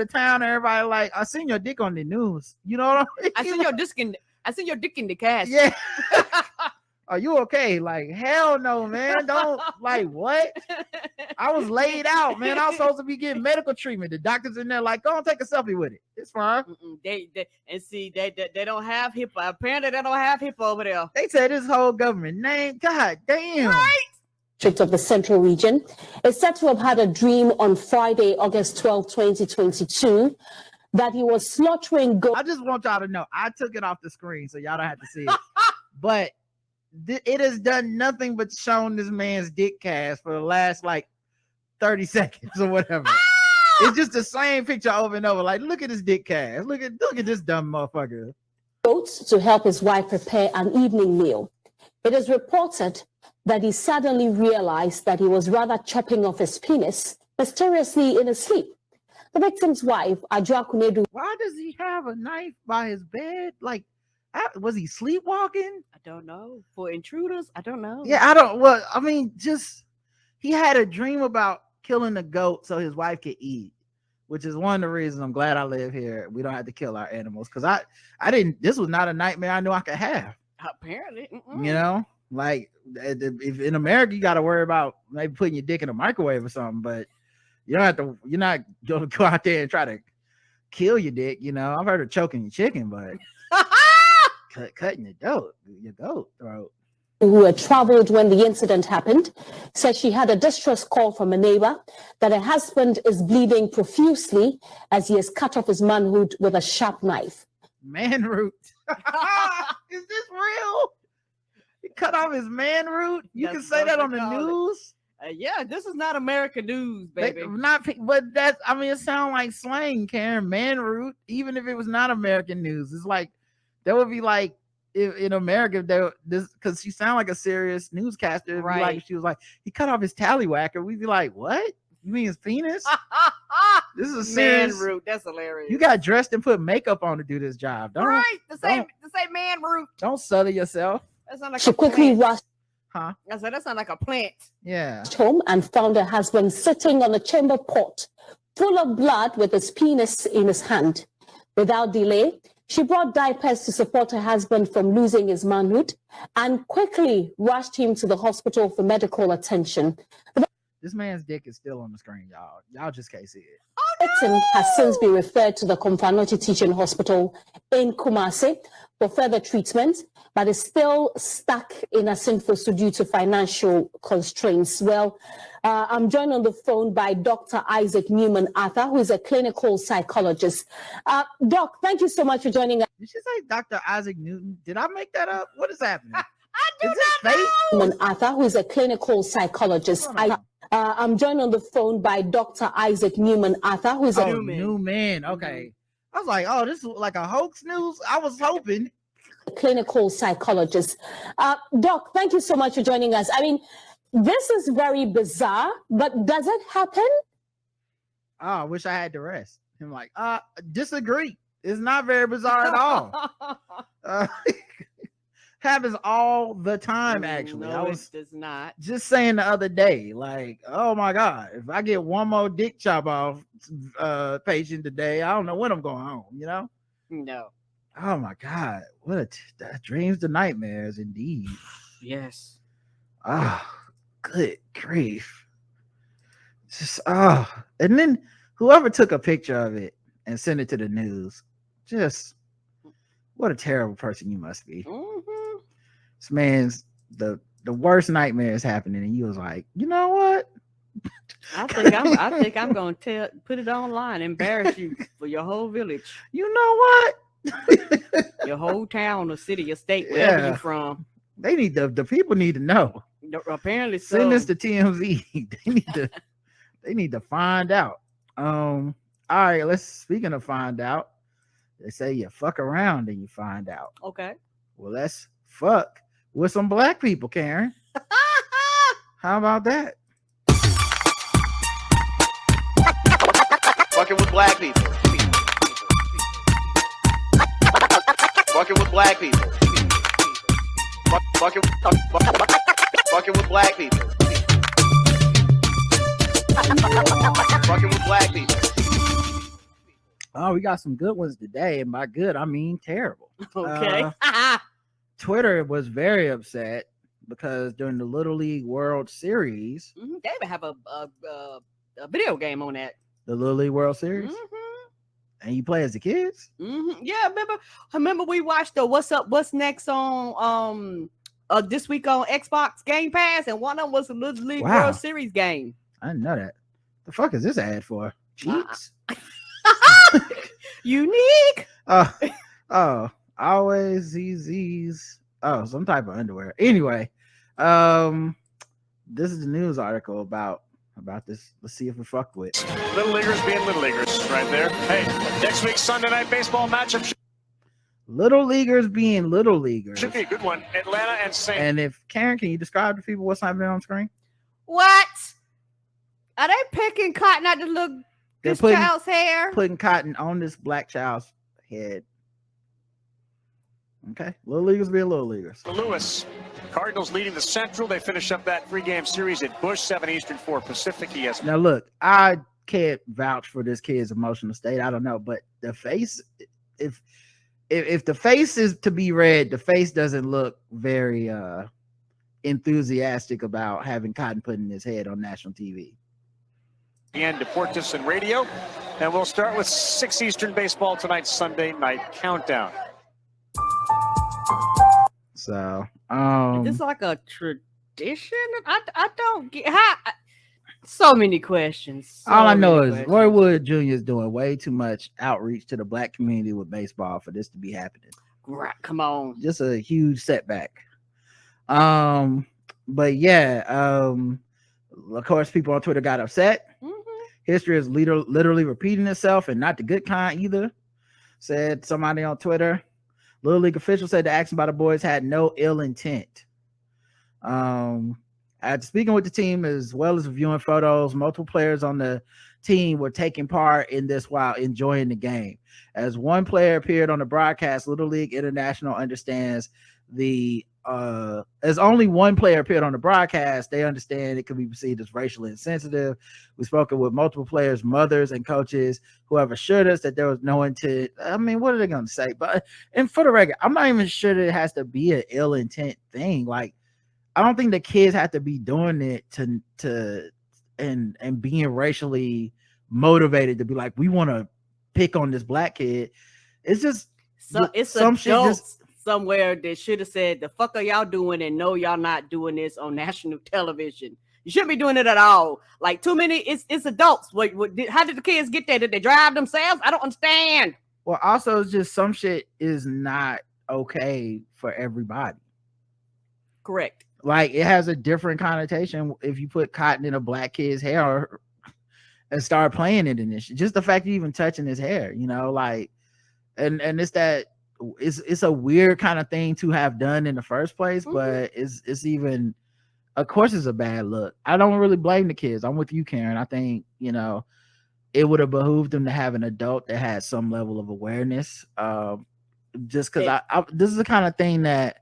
town. Everybody like, I seen your dick on the news. You know what I mean? I seen your dick in the cast. Yeah. Are you okay? Like, hell no, man. Don't, like, what? I was laid out, man. I was supposed to be getting medical treatment. The doctors in there like, go and take a selfie with it. It's fine. They don't have HIPAA. Apparently they don't have HIPAA over there. They said this whole government name. God damn. Right. Of the Central Region is said to have had a dream on Friday, August 12, 2022, that he was slaughtering goats. I just want y'all to know, I took it off the screen so y'all don't have to see it. But it has done nothing but shown this man's dick cast for the last like 30 seconds or whatever. It's just the same picture over and over. Like, look at his dick cast. Look at this dumb motherfucker. Goats to help his wife prepare an evening meal. It is reported that he suddenly realized that he was rather chopping off his penis mysteriously in his sleep. The victim's wife, Ajua Kunedu. Why does he have a knife by his bed? Like, was he sleepwalking? I don't know. For intruders, I don't know. Yeah, I don't. Well, I mean, just he had a dream about killing a goat so his wife could eat, which is one of the reasons I'm glad I live here. We don't have to kill our animals because I didn't. This was not a nightmare I knew I could have. Apparently, you know. Like, if in America you got to worry about maybe putting your dick in a microwave or something, but you don't have to. You're not going to go out there and try to kill your dick. You know, I've heard of choking your chicken, but cutting your goat throat. Who had traveled when the incident happened, said she had a distress call from a neighbor that her husband is bleeding profusely as he has cut off his manhood with a sharp knife. Man root. Is this real? He cut off his man root. You can say that on the news. Yeah, this is not American news, baby. But that's, I mean, it sounds like slang, Karen. Man root. Even if it was not American news, it's like that would be like if in America, because she sounded like a serious newscaster. Right. Like she was like, he cut off his tallywhacker. We'd be like, what? You mean his penis? This is a serious man root. That's hilarious. You got dressed and put makeup on to do this job. Don't, right. The same man root. Don't sully yourself. That sounds like she quickly rushed. Huh? I said that sounds like a plant. Yeah. Home and found her husband sitting on a chamber pot full of blood with his penis in his hand. Without delay, she brought diapers to support her husband from losing his manhood and quickly rushed him to the hospital for medical attention. This man's dick is still on the screen, y'all. Y'all just can't see it. The victim has since been referred to the Komfanochi Teaching Hospital in Kumasi for further treatment, but is still stuck in Asinfosu due to financial constraints. Well, I'm joined on the phone by Dr. Isaac Newman Arthur, who is a clinical psychologist. Doc, thank you so much for joining us. Did she say Dr. Isaac Newton? Did I make that up? What is happening? I do not know. Newman Arthur, who is a clinical psychologist. I'm joined on the phone by Dr. Isaac Newman Arthur, who is a Newman. Okay. I was like, oh, this is like a hoax news. I was hoping. Clinical psychologist. Doc, thank you so much for joining us. I mean, this is very bizarre, but does it happen? Oh, I wish I had the rest. I'm like, disagree. It's not very bizarre at all. Happens all the time, actually. No, it does not. Just saying the other day, like, oh my God, if I get one more dick chop off patient today, I don't know when I'm going home, you know? No. Oh my God, what dreams to nightmares indeed. Yes. Oh, good grief. Just and then whoever took a picture of it and sent it to the news, just what a terrible person you must be. Mm-hmm. This man's the worst nightmare is happening, and you was like, you know what? I think I'm gonna put it online, embarrass you for your whole village. You know what? Your whole town or city or state, wherever you're from. They need the people need to know. Apparently so. Send this to TMZ. They need to find out. All right, speaking of find out, they say you fuck around and you find out. Okay. Well, let's fuck with some black people, Karen. How about that? Fucking with black people. Fucking with black people. Fucking with black people. Fucking with black people. Oh, we got some good ones today, and by good I mean terrible. Okay. Twitter was very upset because during the Little League World Series, they even have a video game on that. The Little League World Series, and you play as the kids. Yeah, remember we watched the What's Next on this week on Xbox Game Pass, and one of them was the Little League World Series game. I didn't know that. The fuck is this ad for? Cheeks. Unique. Always these. Oh, some type of underwear. Anyway, this is the news article about this. Let's see if we fucked with little leaguers being little leaguers right there. Hey, next week's Sunday night baseball matchup. Little leaguers being little leaguers. Should be a good one. Atlanta and St. And if Karen, can you describe to people what's happening on screen? What? Are they picking cotton out this child's hair? Putting cotton on this black child's head. Okay. Little leaguers being little leaguers. Lewis. Cardinals leading the Central. They finish up that 3-game series at Busch, 7 Eastern, 4 Pacific. Now, look, I can't vouch for this kid's emotional state. I don't know. But the face, if the face is to be read, the face doesn't look very enthusiastic about having cotton put in his head on national TV. And Deportes and Radio. And we'll start with 6 Eastern baseball tonight, Sunday night countdown. So, Is this like a tradition? I don't get how. So many questions. all I know is Roy Wood Jr. is doing way too much outreach to the black community with baseball for this to be happening. Right, come on. Just a huge setback. But yeah, of course, people on Twitter got upset. History is literally repeating itself, and not the good kind either, said somebody on Twitter. Little League official said the action by the boys had no ill intent. After speaking with the team as well as reviewing photos, multiple players on the team were taking part in this while enjoying the game. As one player appeared on the broadcast, Little League International understands as only one player appeared on the broadcast, they understand it could be perceived as racially insensitive. We've spoken with multiple players, mothers, and coaches who have assured us that there was no intent. I mean, what are they going to say? But, and for the record, I'm not even sure that it has to be an ill intent thing. Like, I don't think the kids have to be doing it and being racially motivated to be like, we want to pick on this black kid. It's just some shit just somewhere that should have said, the fuck are y'all doing, and no, y'all not doing this on national television. You shouldn't be doing it at all. Like, too many, it's adults. How did the kids get there? Did they drive themselves? I don't understand. Well, also, it's just some shit is not okay for everybody. Correct. Like, it has a different connotation if you put cotton in a black kid's hair and start playing it in this. Just the fact you even touching his hair, you know, like, and it's that it's a weird kind of thing to have done in the first place, but it's even, of course, it's a bad look. I don't really blame the kids. I'm with you, Karen. I think, you know, it would have behooved them to have an adult that had some level of awareness. Just because this is the kind of thing that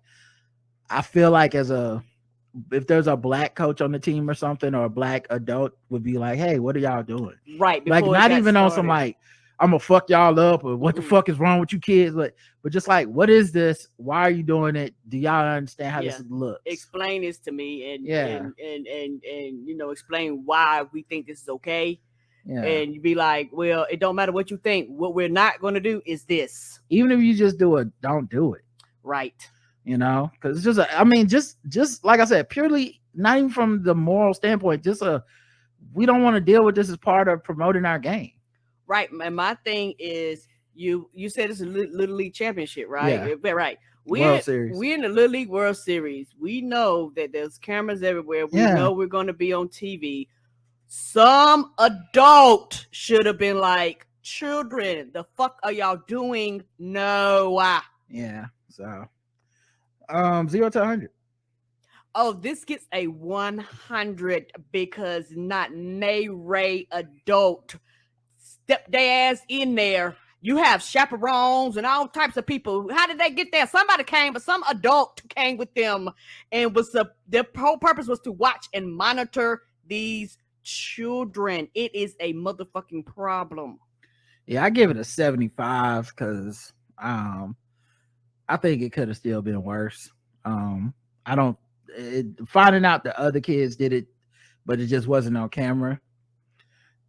I feel like if there's a black coach on the team or something, or a black adult would be like, hey, what are y'all doing? Right. Like, not even on some like, I'm gonna fuck y'all up, or what the fuck is wrong with you kids? But just like, what is this? Why are you doing it? Do y'all understand how this looks? Explain this to me, and you know, explain why we think this is okay. Yeah. And you be like, well, it don't matter what you think. What we're not going to do is this. Even if you just do it, don't do it. Right. You know, because it's just just like I said, purely not even from the moral standpoint, we don't want to deal with this as part of promoting our game. Right. And my thing is, you said it's a Little League championship, right? Yeah. Right. We're in the Little League World Series. We know that there's cameras everywhere. We know we're going to be on TV. Some adult should have been like, children, the fuck are y'all doing? No. Yeah. So 0 to 100. Oh, this gets a 100 because not Ray adult step their ass in there. You have chaperones and all types of people. How did they get there? Somebody came, but some adult came with them, and their whole purpose was to watch and monitor these children. It is a motherfucking problem. Yeah, I give it a 75 because I think it could have still been worse. Finding out the other kids did it, but it just wasn't on camera,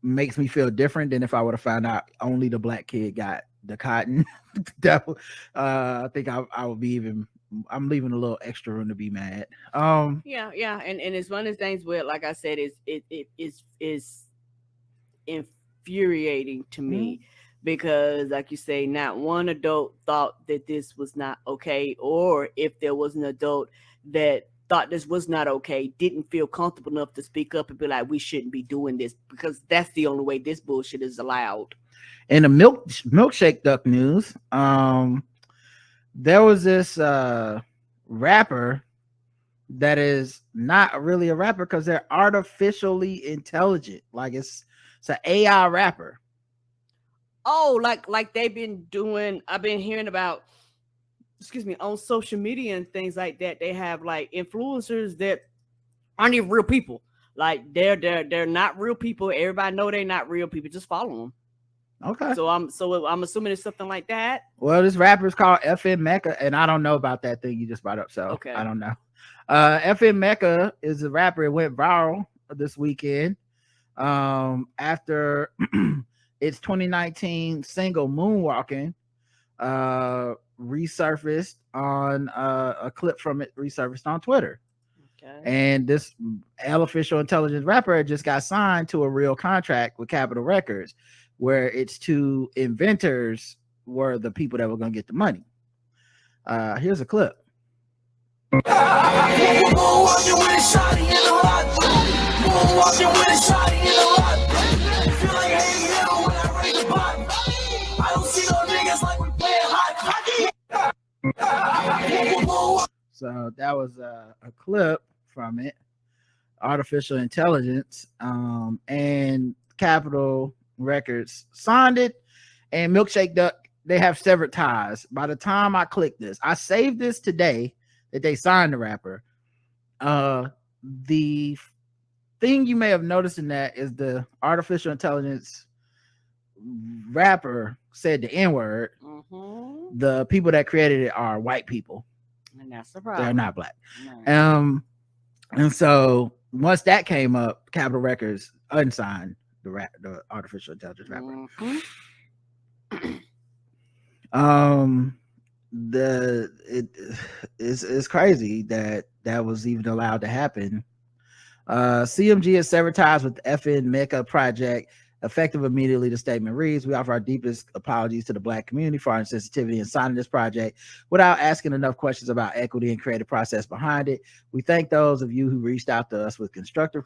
makes me feel different than if I would have found out only the black kid got the cotton. I think I would be even. I'm leaving a little extra room to be mad. And it's one of those things where, like I said, it is infuriating to me. Because, like you say, not one adult thought that this was not okay, or if there was an adult that thought this was not okay, didn't feel comfortable enough to speak up and be like, we shouldn't be doing this, because that's the only way this bullshit is allowed. In the milkshake duck news, there was this rapper that is not really a rapper because they're artificially intelligent. Like it's an AI rapper. Oh, like they've been doing. I've been hearing about, on social media and things like that. They have like influencers that aren't even real people. Like they're not real people. Everybody know they're not real people. Just follow them. Okay. So I'm assuming it's something like that. Well, this rapper is called FN Mecca, and I don't know about that thing you just brought up. So okay. I don't know. FN Mecca is a rapper. It went viral this weekend after its 2019 single Moonwalking resurfaced on a clip from it resurfaced on Twitter. Okay. And this artificial intelligence rapper just got signed to a real contract with Capitol Records, where its two inventors were the people that were going to get the money. Here's a clip. So that was a clip from it, artificial intelligence, and Capitol Records signed it, and Milkshake Duck, they have severed ties. By the time I clicked this, I saved this today that they signed the rapper. The thing you may have noticed in that is the artificial intelligence rapper said the N-word. Mm-hmm. The people that created it are white people. And that's the problem. They're not black. No. And so once that came up, Capitol Records unsigned the artificial intelligence rapper. Mm-hmm. It's crazy that was even allowed to happen. CMG has severed ties with the FN Mecca project. Effective immediately, the statement reads, we offer our deepest apologies to the Black community for our insensitivity in signing this project without asking enough questions about equity and creative process behind it. We thank those of you who reached out to us with constructive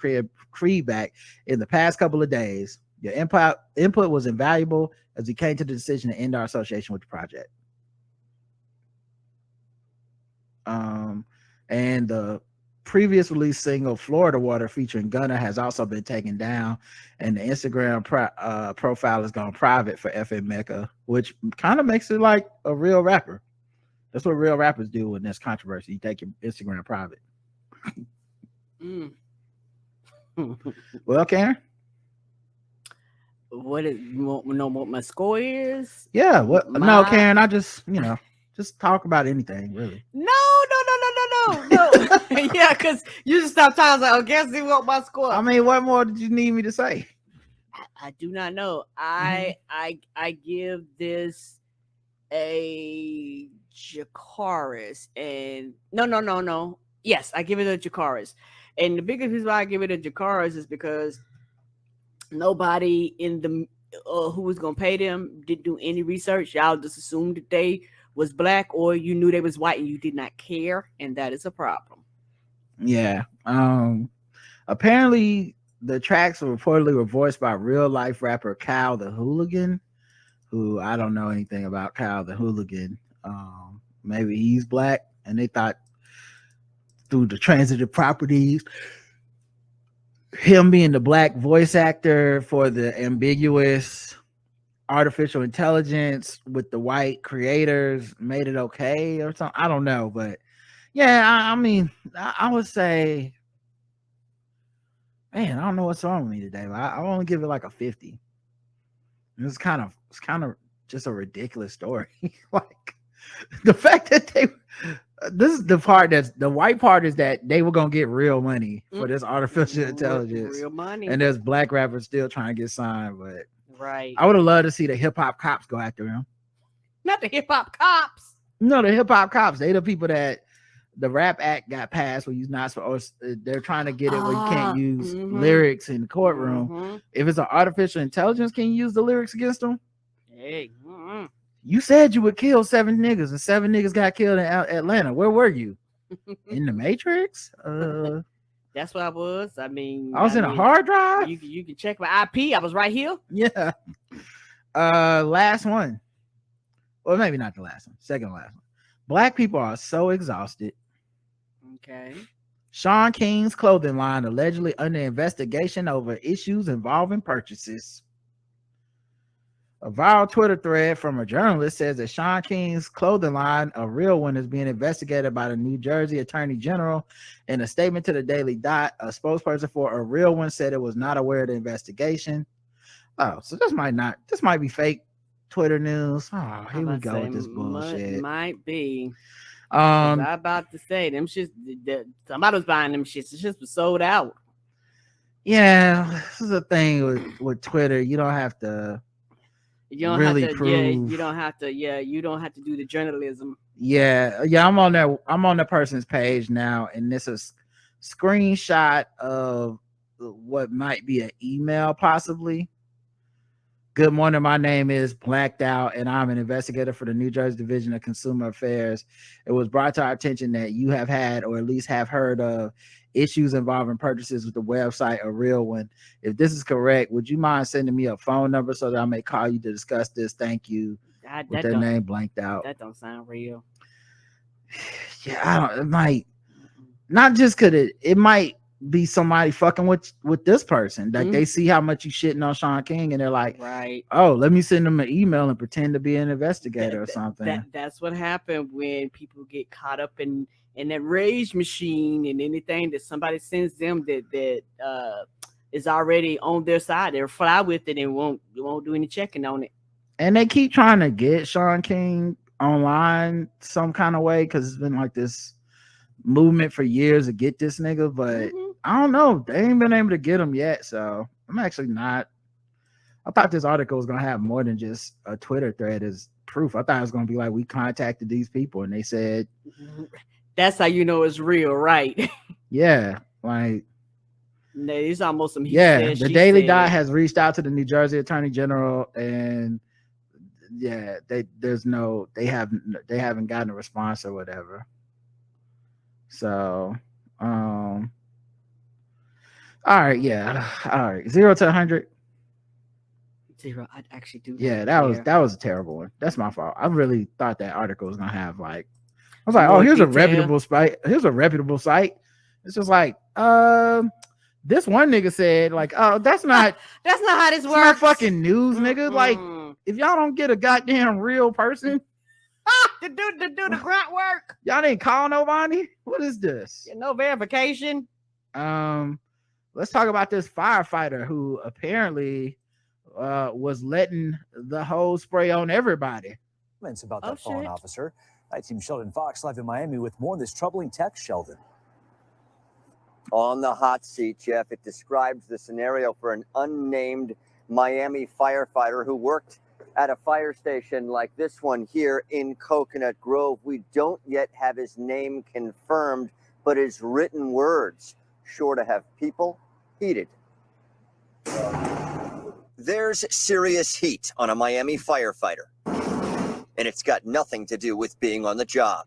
feedback in the past couple of days. Your input was invaluable as we came to the decision to end our association with the project. And the previous release single Florida Water featuring Gunna has also been taken down, and the Instagram profile has gone private for FN Mecca, which kind of makes it like a real rapper. That's what real rappers do when there's controversy. You take your Instagram private. Well, Karen, what my score is? Yeah, no, Karen, I just just talk about anything really. No. Yeah, because you just stop talking. Like, guess what my score? I mean, what more did you need me to say? I do not know. I give this a Jacaris, and no. Yes, I give it a Jacaris, and the biggest reason why I give it a Jacaris is because nobody in the who was gonna pay them didn't do any research. Y'all just assumed that they was black, or you knew they was white and you did not care, and that is a problem. Yeah. Apparently the tracks were voiced by real life rapper Kyle the Hooligan, who I don't know anything about Kyle the Hooligan. Maybe he's black, and they thought through the transitive properties, him being the black voice actor for the ambiguous artificial intelligence with the white creators made it okay or something. I don't know, but yeah, I mean, I would say, man, I don't know what's wrong with me today, but I want to give it like a 50. It's kind of just a ridiculous story. Like the fact that this is the part that's the white part is that they were gonna get real money for this artificial intelligence, real money, and there's black rappers still trying to get signed, but. Right. I would have loved to see the hip hop cops go after him. Not the hip hop cops. No, the hip hop cops. They the people that the Rap Act got passed where you're not supposed. They're trying to get it where you can't use lyrics in the courtroom. If it's an artificial intelligence, can you use the lyrics against them? Hey, you said you would kill 7 niggas, and 7 niggas got killed in Atlanta. Where were you? In the Matrix? That's what I was. I mean, I was in a hard drive. You can check my IP. I was right here. Yeah. Last one. Well, maybe not the last one. Second to last one. Black people are so exhausted. Okay. Shaun King's clothing line allegedly under investigation over issues involving purchases. A viral Twitter thread from a journalist says that Shaun King's clothing line, A Real One, is being investigated by the New Jersey Attorney General. In a statement to the Daily Dot, a spokesperson for A Real One said it was not aware of the investigation. Oh, so this might be fake Twitter news. Oh, here we go with this bullshit. Might be. I'm about to say them shits. Somebody was buying them shits. The shits was sold out. Yeah, this is the thing with Twitter. You don't have to. You don't really have to. prove. Yeah, you don't have to. Yeah, you don't have to do the journalism. Yeah. I'm on there. I'm on the person's page now, and this is screenshot of what might be an email, possibly. Good morning. My name is Blacked Out, and I'm an investigator for the New Jersey Division of Consumer Affairs. It was brought to our attention that you have had, or at least have heard of, issues involving purchases with the website A Real One. If this is correct, would you mind sending me a phone number so that I may call you to discuss this? Thank you. With their name blanked out. That don't sound real. Yeah, I don't. It might not just could it might be somebody fucking with this person. Like they see how much you shitting on Shaun King, and they're like, right, oh, let me send them an email and pretend to be an investigator or something. That's what happened when people get caught up in that rage machine, and anything that somebody sends them that is already on their side, they'll fly with it and won't do any checking on it. And they keep trying to get Shaun King online some kind of way, because it's been like this movement for years to get this nigga, but I don't know, they ain't been able to get him yet. So I'm actually not. I thought this article was gonna have more than just a Twitter thread as proof. I thought it was gonna be like, we contacted these people and they said. That's how you know it's real, right? Yeah, like it's almost some. The Daily Dot has reached out to the New Jersey Attorney General, and yeah, they haven't gotten a response or whatever. So, all right, yeah, all right, 0 to 100. 0. I actually do. Yeah, that was a terrible one. That's my fault. I really thought that article was gonna have like, I was like, oh, here's a reputable site. Here's a reputable site. It's just like, this one nigga said, like, oh, that's not how this works. Not fucking news, nigga. Like, if y'all don't get a goddamn real person to do the grunt work, y'all didn't call nobody. What is this? No verification. Let's talk about this firefighter who apparently was letting the hose spray on everybody. Comments about that fallen officer. Night Team Sheldon Fox live in Miami with more of this troubling text, Sheldon. On the hot seat, Jeff, it describes the scenario for an unnamed Miami firefighter who worked at a fire station like this one here in Coconut Grove. We don't yet have his name confirmed, but his written words sure to have people heated. There's serious heat on a Miami firefighter, and it's got nothing to do with being on the job.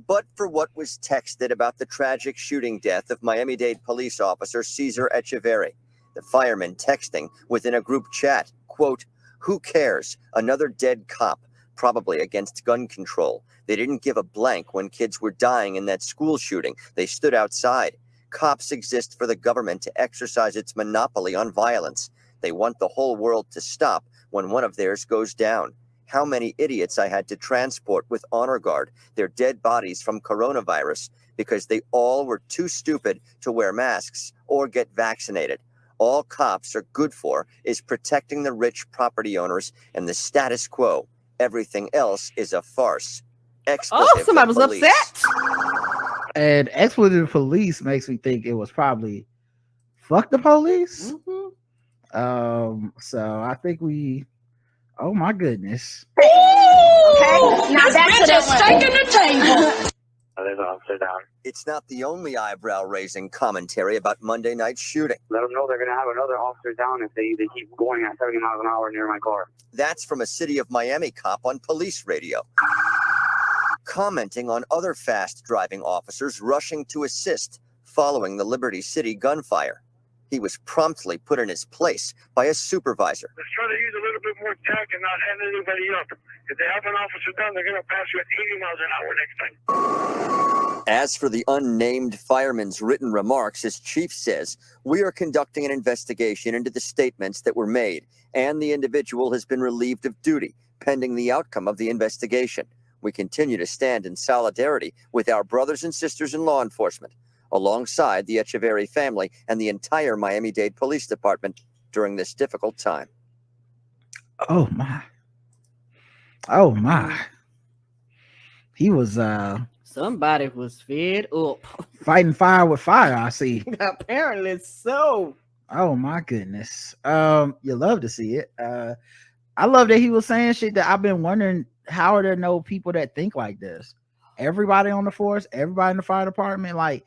But for what was texted about the tragic shooting death of Miami-Dade police officer Cesar Echeverri. The fireman texting within a group chat, quote, "Who cares? Another dead cop, probably against gun control. They didn't give a blank when kids were dying in that school shooting. They stood outside. Cops exist for the government to exercise its monopoly on violence. They want the whole world to stop when one of theirs goes down. How many idiots I had to transport with honor guard, their dead bodies from coronavirus, because they all were too stupid to wear masks or get vaccinated. All cops are good for is protecting the rich property owners and the status quo. Everything else is a farce." Expletive somebody was police. upset. And expletive police makes me think it was probably fuck the police. So I think oh my goodness. Okay, now that's just taking the table. There's an officer down. It's not the only eyebrow-raising commentary about Monday night's shooting. Let them know they're going to have another officer down if they keep going at 70 miles an hour near my car. That's from a City of Miami cop on police radio, commenting on other fast-driving officers rushing to assist following the Liberty City gunfire. He was promptly put in his place by a supervisor. Let's try to use a little bit more tack and not hand anybody up. If they have an officer down, they're going to pass you at 80 miles an hour next time. As for the unnamed fireman's written remarks, his chief says, "We are conducting an investigation into the statements that were made, and the individual has been relieved of duty, pending the outcome of the investigation. We continue to stand in solidarity with our brothers and sisters in law enforcement, alongside the Echeverri family and the entire Miami-Dade Police Department during this difficult time." Oh my. He was somebody was fed up. Fighting fire with fire, I see. Apparently so. Oh my goodness. You love to see it. I love that he was saying shit that I've been wondering, how are there no people that think like this? Everybody on the force, everybody in the fire department, like,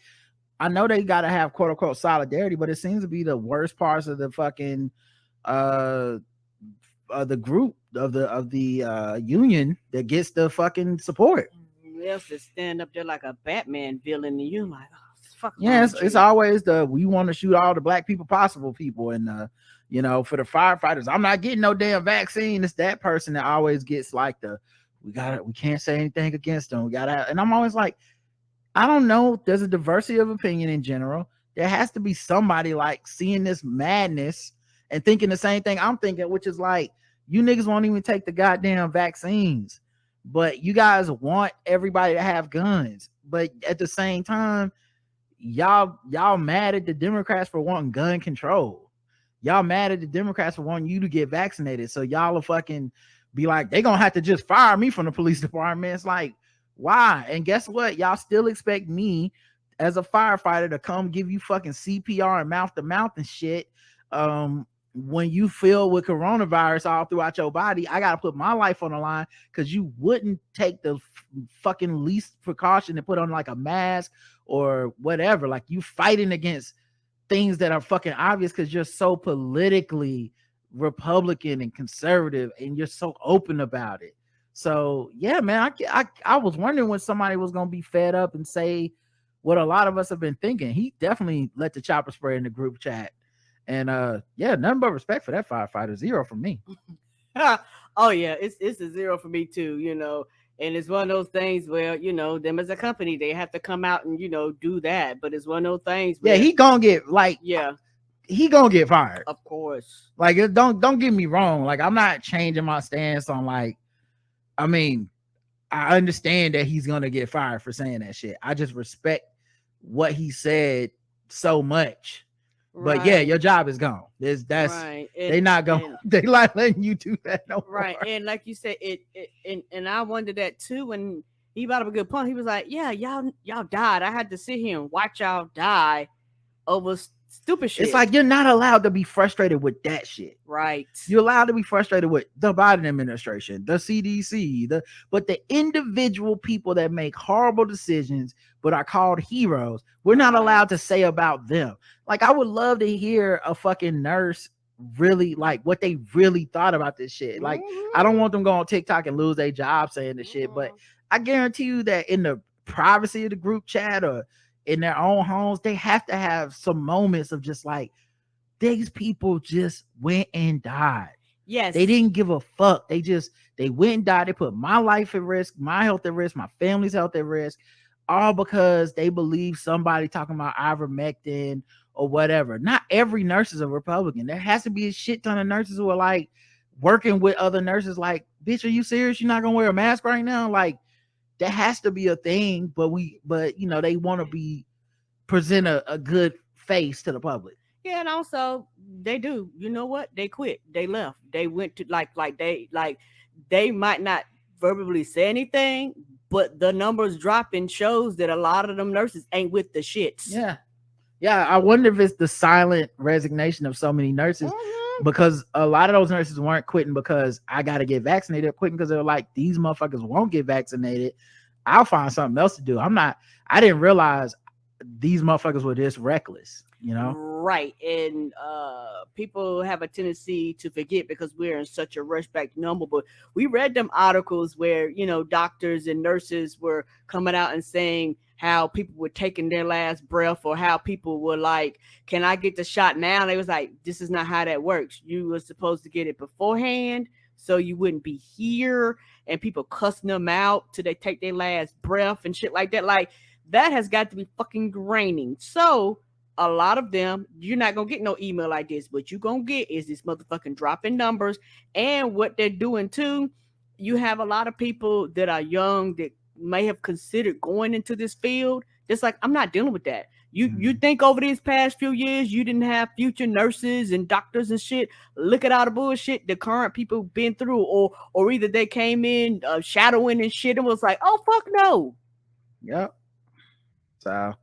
I know they gotta have quote unquote solidarity, but it seems to be the worst parts of the fucking the group of the union that gets the fucking support. Else to stand up there like a Batman villain, and you're like, oh, fuck. Yeah, it's always the we want to shoot all the black people possible people, and you know, for the firefighters, I'm not getting no damn vaccine. It's that person that always gets like we can't say anything against them. And I'm always like, I don't know. There's a diversity of opinion in general. There has to be somebody like seeing this madness and thinking the same thing I'm thinking, which is like, you niggas won't even take the goddamn vaccines, but you guys want everybody to have guns. But at the same time, y'all mad at the Democrats for wanting gun control. Y'all mad at the Democrats for wanting you to get vaccinated. So y'all will fucking be like, they gonna have to just fire me from the police department. It's like, why? And guess what? Y'all still expect me as a firefighter to come give you fucking CPR and mouth to mouth and shit. When you feel with coronavirus all throughout your body, I gotta put my life on the line because you wouldn't take the fucking least precaution to put on like a mask or whatever. Like, you fighting against things that are fucking obvious because you're so politically Republican and conservative and you're so open about it. So yeah, man, I was wondering when somebody was gonna be fed up and say what a lot of us have been thinking. He definitely let the chopper spray in the group chat. And yeah, nothing but respect for that firefighter. 0 from me. Oh yeah, it's a 0 for me too, you know. And it's one of those things where, you know, them as a company, they have to come out and, you know, do that. But it's one of those things where, yeah, he gonna get like, yeah, he gonna get fired. Of course. Like, don't get me wrong. Like, I'm not changing my stance on like, I mean, I understand that he's gonna get fired for saying that shit. I just respect what he said so much. Right. But yeah, your job is gone. That's right. They not going. They like letting you do that no right. More. And like you said, and I wondered that too when he brought up a good point. He was like, "Yeah, y'all died. I had to sit here and watch y'all die over stupid shit." It's like you're not allowed to be frustrated with that shit. Right. You're allowed to be frustrated with the Biden administration, the CDC, but the individual people that make horrible decisions but are called heroes, we're not allowed to say about them. Like, I would love to hear a fucking nurse really like what they really thought about this shit. Like, I don't want them going on TikTok and lose their job saying this shit, but I guarantee you that in the privacy of the group chat or in their own homes, they have to have some moments of just like, these people just went and died. Yes. They didn't give a fuck. They went and died. They put my life at risk, my health at risk, my family's health at risk, all because they believe somebody talking about ivermectin or whatever. Not every nurse is a Republican. There has to be a shit ton of nurses who are like working with other nurses like, bitch, are you serious? You're not gonna wear a mask right now? Like, that has to be a thing, but you know, they want to present a good face to the public. Yeah, and also they do. You know what? They quit. They left. They went to they might not verbally say anything, but the numbers dropping shows that a lot of them nurses ain't with the shits. Yeah. Yeah, I wonder if it's the silent resignation of so many nurses, because a lot of those nurses weren't quitting because I got to get vaccinated. They're quitting because they're like, these motherfuckers won't get vaccinated. I'll find something else to do. I didn't realize these motherfuckers were this reckless, you know? Right. And people have a tendency to forget because we're in such a rush back number. But we read them articles where, you know, doctors and nurses were coming out and saying how people were taking their last breath, or how people were like, can I get the shot now? And they was like, this is not how that works. You were supposed to get it beforehand so you wouldn't be here. And people cussing them out till they take their last breath and shit like that. Like, that has got to be fucking draining. So a lot of them, you're not gonna get no email like this. What you gonna get is this motherfucking dropping numbers. And what they're doing too, you have a lot of people that are young that may have considered going into this field. It's like, I'm not dealing with that. You think over these past few years you didn't have future nurses and doctors and shit? Look at all the bullshit the current people been through, or either they came in shadowing and shit and was like, oh fuck no. Yep. So,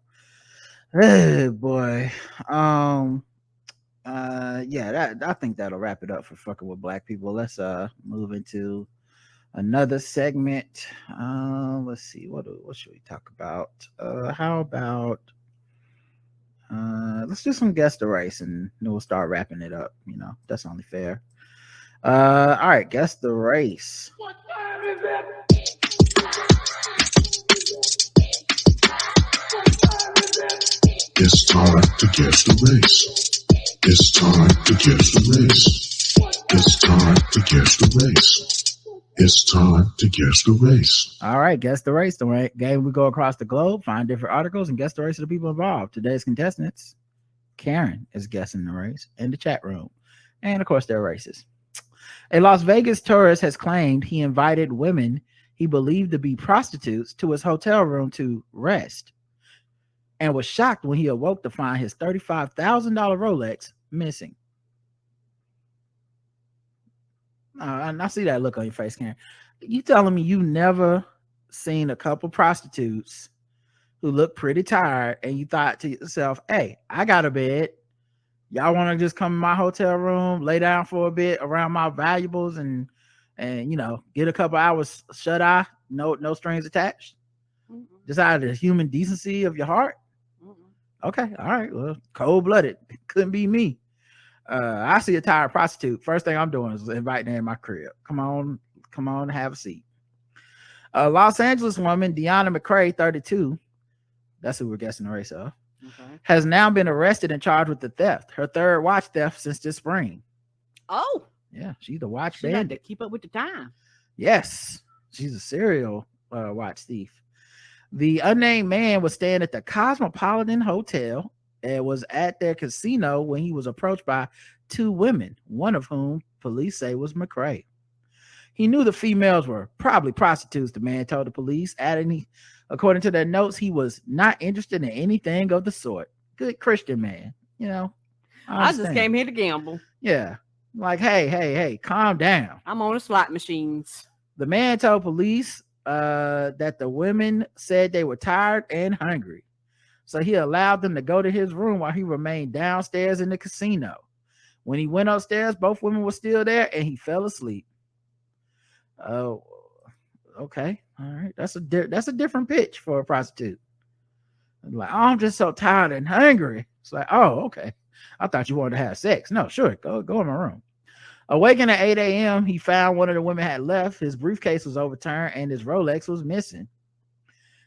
hey boy, yeah, I think that'll wrap it up for fucking with black people. Let's move into another segment. Let's see, what should we talk about? How about let's do some guess the race and then we'll start wrapping it up. You know, that's only fair. All right, guess the race. What time is it? It's time to guess the race. It's time to guess the race. It's time to guess the race. It's time to guess the race. All right, guess the race. The game we go across the globe, find different articles, and guess the race of the people involved. Today's contestants, Karen is guessing the race in the chat room, and of course, their races. A Las Vegas tourist has claimed he invited women he believed to be prostitutes to his hotel room to rest, and was shocked when he awoke to find his $35,000 Rolex missing. And I see that look on your face, Karen. You telling me you never seen a couple prostitutes who look pretty tired and you thought to yourself, hey, I got a bed. Y'all want to just come in my hotel room, lay down for a bit around my valuables and you know, get a couple hours shut eye, no strings attached? Just out of the human decency of your heart? Okay, all right. Well, cold-blooded. Couldn't be me. I see a tired prostitute. First thing I'm doing is inviting her in my crib. Come on, have a seat. A Los Angeles woman, Deanna McCrae, 32, that's who we're guessing the race of, has now been arrested and charged with the theft. Her third watch theft since this spring. Oh. Yeah, she's the watch She had bandit. to keep up with the time. Yes, she's a serial watch thief. The unnamed man was staying at the Cosmopolitan Hotel and was at their casino when he was approached by two women, one of whom police say was McCrae. He knew the females were probably prostitutes, the man told the police, adding, according to their notes, he was not interested in anything of the sort. Good Christian man, you know. I just came here to gamble. Yeah. Like, hey, calm down. I'm on the slot machines. The man told police that the women said they were tired and hungry. So he allowed them to go to his room while he remained downstairs in the casino. When he went upstairs, both women were still there and he fell asleep. Oh, okay. All right. That's a different pitch for a prostitute. Like, oh, I'm just so tired and hungry. It's like, oh, okay. I thought you wanted to have sex. No, sure. Go in my room. Awakened at 8 a.m., he found one of the women had left. His briefcase was overturned and his Rolex was missing.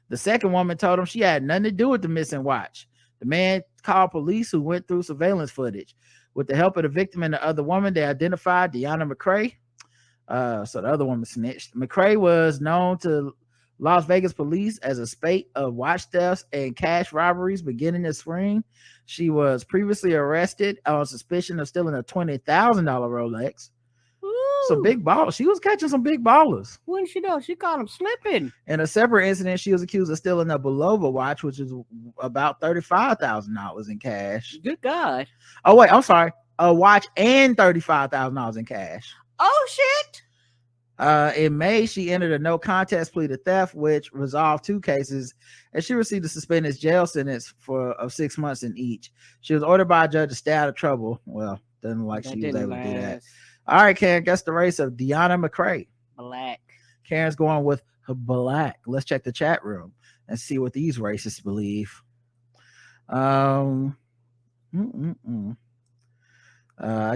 The second woman told him she had nothing to do with the missing watch. The man called police, who went through surveillance footage. With the help of the victim and the other woman, they identified Deanna McCrae. So the other woman snitched. McCrae was known to Las Vegas police as a spate of watch thefts and cash robberies beginning this spring. She was previously arrested on suspicion of stealing a $20,000 Rolex. So big ball. She was catching some big ballers. What did she do? She caught him slipping. In a separate incident, she was accused of stealing a Bulova watch, which is about $35,000 in cash. Good God. Oh, wait, I'm sorry. A watch and $35,000 in cash. Oh, shit. In May, she entered a no contest plea to theft, which resolved two cases, and she received a suspended jail sentence of 6 months in each. She was ordered by a judge to stay out of trouble. Well, doesn't look like she was able to do that. All right, Karen, guess the race of Deanna McCrae. Black. Karen's going with black. Let's check the chat room and see what these racists believe. I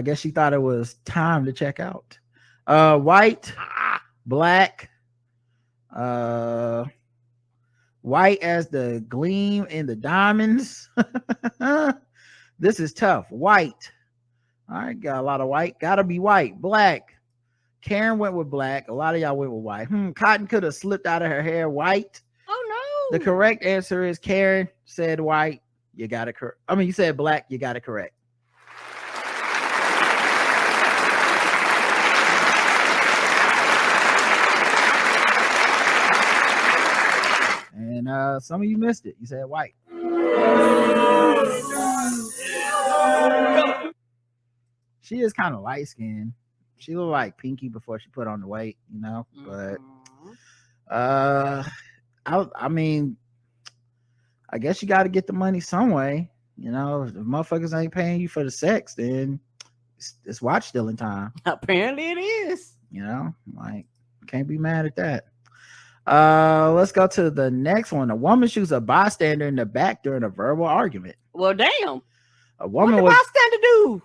guess she thought it was time to check out. White, black, white as the gleam in the diamonds. This is tough. White. All right, got a lot of white. Gotta be white. Black. Karen went with black. A lot of y'all went with white. Cotton could have slipped out of her hair. White. Oh no. The correct answer is Karen said white. You got it correct. I mean, you said black. You got it correct. And some of you missed it. You said white. She is kind of light skinned. She looked like Pinky before she put on the weight, you know. But I mean, I guess you got to get the money some way. You know, if motherfuckers ain't paying you for the sex, then it's watch stealing time. Apparently it is. You know, like, can't be mad at that. Let's go to the next one. A woman shoots a bystander in the back during a verbal argument. Well, damn. What did bystander do?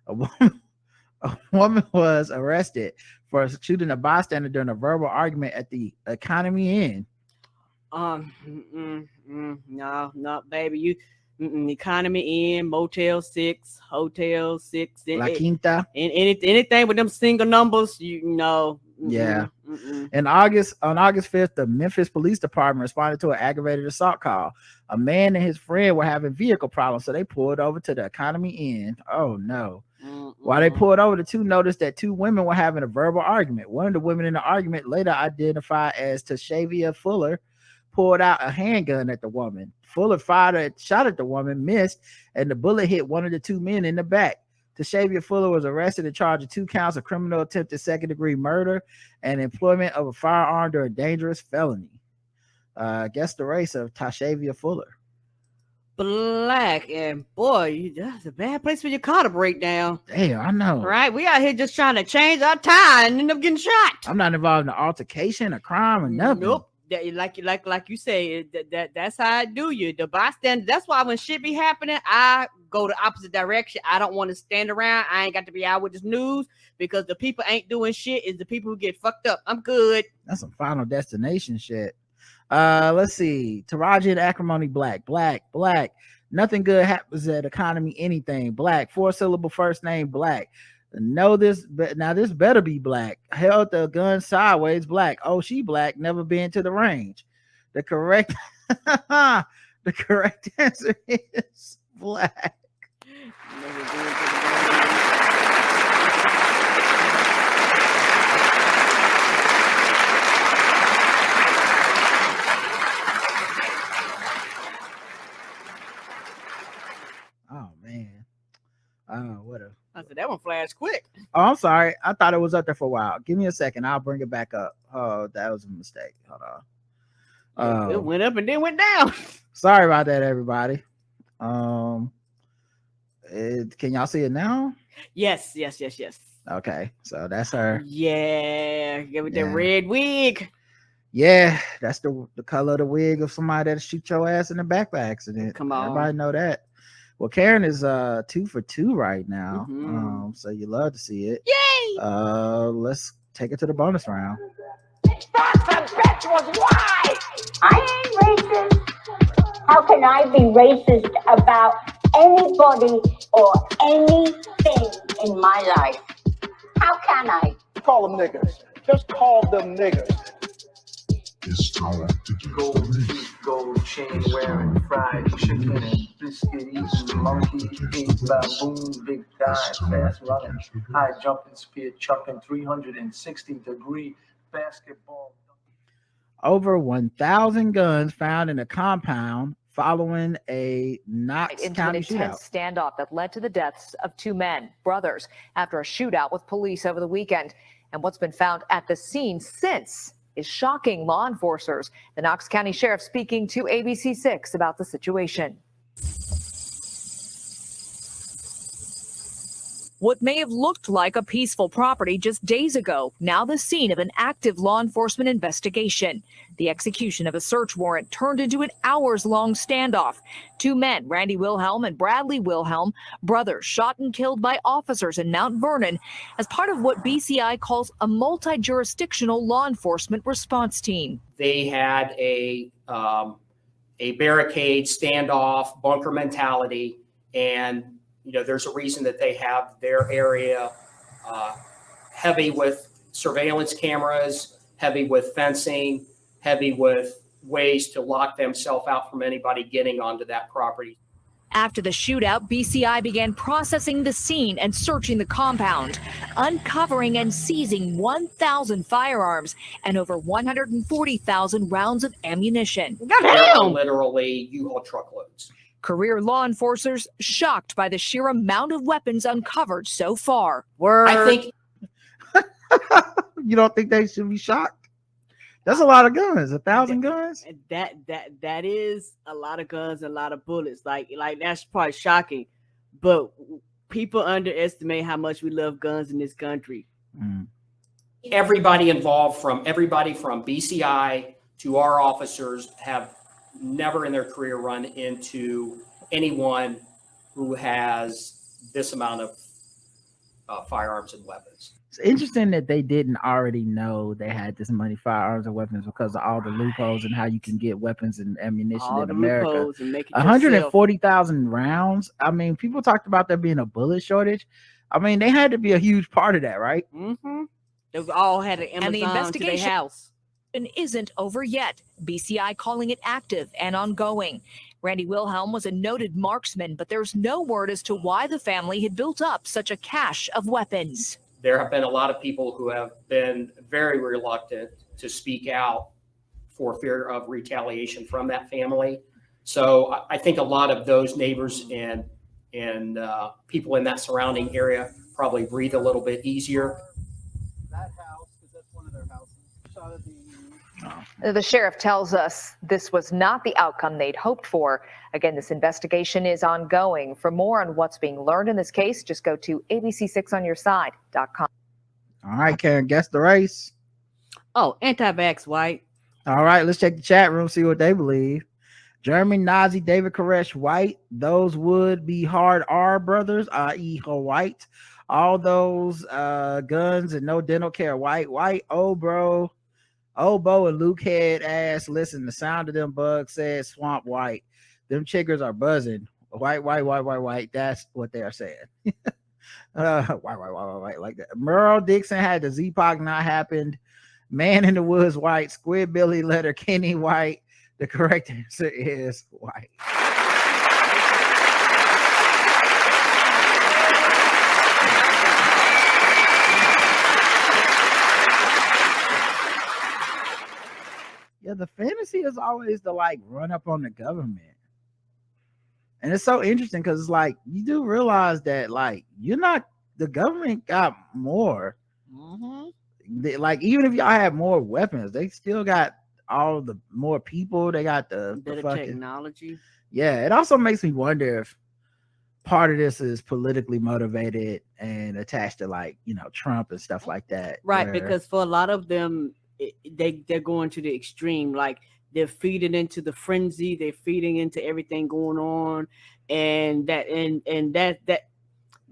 A woman was arrested for shooting a bystander during a verbal argument at the Economy Inn. No, baby. Economy Inn, Motel 6, Hotel 6, La Quinta. And anything with them single numbers, you know. Yeah. On August 5th, the Memphis Police Department responded to an aggravated assault call. A man and his friend were having vehicle problems, so they pulled over to the Economy Inn. Oh no. While they pulled over, the two noticed that two women were having a verbal argument. One of the women in the argument, later identified as Tashavia Fuller, pulled out a handgun at the woman. Fuller fired a shot at the woman, missed, and the bullet hit one of the two men in the back. Tashavia Fuller was arrested and charged with 2 counts of criminal attempted second-degree murder and employment of a firearm during a dangerous felony. Guess the race of Tashavia Fuller. Black, and boy, that's a bad place for your car to break down. Damn, I know. Right? We out here just trying to change our tire and end up getting shot. I'm not involved in an altercation, a crime, or nothing. Nope. Like you say, that's how I do you. The bystander. That's why when shit be happening, I go the opposite direction. I don't want to stand around. I ain't got to be out with this news because the people ain't doing shit is the people who get fucked up. I'm good. That's some Final Destination shit. Let's see. Taraji and acrimony, black. Nothing good happens at Economy anything. Black. 4-syllable first name, black. Know this, but now this better be black. Held the gun sideways, black. Oh, she black. Never been to the range. The correct answer is black. Oh man. What a. I said that one flashed quick. Oh, I'm sorry. I thought it was up there for a while. Give me a second. I'll bring it back up. Oh, that was a mistake. Hold on. It went up and then went down. Sorry about that, everybody. Can y'all see it now? Yes. Okay, so that's her. Yeah, give it that red wig. Yeah, that's the color of the wig of somebody that'll shoot your ass in the back by accident. Come on. Everybody know that. Well, Karen is 2 for 2 right now. So you love to see it. Yay! Let's take it to the bonus round. Bitch was white. I ain't racist. How can I be racist about anybody or anything in my life? How can I? Call them niggas. Just call them niggas. It's time to get the race. Gold chain wearing, fried chicken and biscuit eating, monkey pink baboon, big dive, fast running, high jumping, spear chucking, 360-degree basketball. Over 1,000 guns found in a compound following a Knox County shootout. Standoff that led to the deaths of 2 men, brothers, after a shootout with police over the weekend. And what's been found at the scene since is shocking law enforcers. The Knox County Sheriff speaking to ABC6 about the situation. What may have looked like a peaceful property just days ago, now the scene of an active law enforcement investigation. The execution of a search warrant turned into an hours-long standoff. 2 men, Randy Wilhelm and Bradley Wilhelm, brothers, shot and killed by officers in Mount Vernon as part of what BCI calls a multi-jurisdictional law enforcement response team. They had a barricade, standoff, bunker mentality, and there's a reason that they have their area heavy with surveillance cameras, heavy with fencing, heavy with ways to lock themselves out from anybody getting onto that property. After the shootout, BCI began processing the scene and searching the compound, uncovering and seizing 1,000 firearms and over 140,000 rounds of ammunition. Literally U-Haul truckloads. Career law enforcers shocked by the sheer amount of weapons uncovered so far. I think You don't think they should be shocked? That's a lot of guns. 1,000 guns. That is a lot of guns, a lot of bullets. Like that's probably shocking, but people underestimate how much we love guns in this country. everybody involved, from BCI to our officers, have never in their career run into anyone who has this amount of firearms and weapons. It's interesting that they didn't already know they had this many firearms and weapons because of all the loopholes and how you can get weapons and ammunition All in the America. loopholes and make it 140,000 rounds. I mean, people talked about there being a bullet shortage. I mean, they had to be a huge part of that, right? Mm-hmm. They all had an Amazon And the investigation to their house. Isn't over yet. BCI calling it active and ongoing. Randy Wilhelm was a noted marksman, but there's no word as to why the family had built up such a cache of weapons. There have been a lot of people who have been very reluctant to speak out for fear of retaliation from that family. So I think a lot of those neighbors and people in that surrounding area probably breathe a little bit easier. That house, because that's one of their houses, shot at the The sheriff tells us this was not the outcome they'd hoped for. Again, this investigation is ongoing. For more on what's being learned in this case, just go to abc6onyourside.com. All right, Karen, guess the race. Oh, anti-vax white. All right, let's check the chat room, see what they believe. Jeremy Nazi, David Koresh, white. Those would be hard R brothers, i.e. white. All those guns and no dental care, white. Oh, bro. Obo and Luke head ass. Listen, the sound of them bugs said swamp white. Them chiggers are buzzing. White. That's what they are saying. White, like that. Merle Dixon had the Z-Pac not happened. Man in the Woods white. Squid Billy letter Kenny white. The correct answer is white. Yeah, the fantasy is always to like run up on the government. And it's so interesting because it's like you do realize that like the government got more. Like even if y'all have more weapons, they still got all the more people. They got the Better fucking technology. Yeah, it also makes me wonder if part of this is politically motivated and attached to like, Trump and stuff like that. Right, because for a lot of them, they're going to the extreme. Like they're feeding into the frenzy, they're feeding into everything going on, and that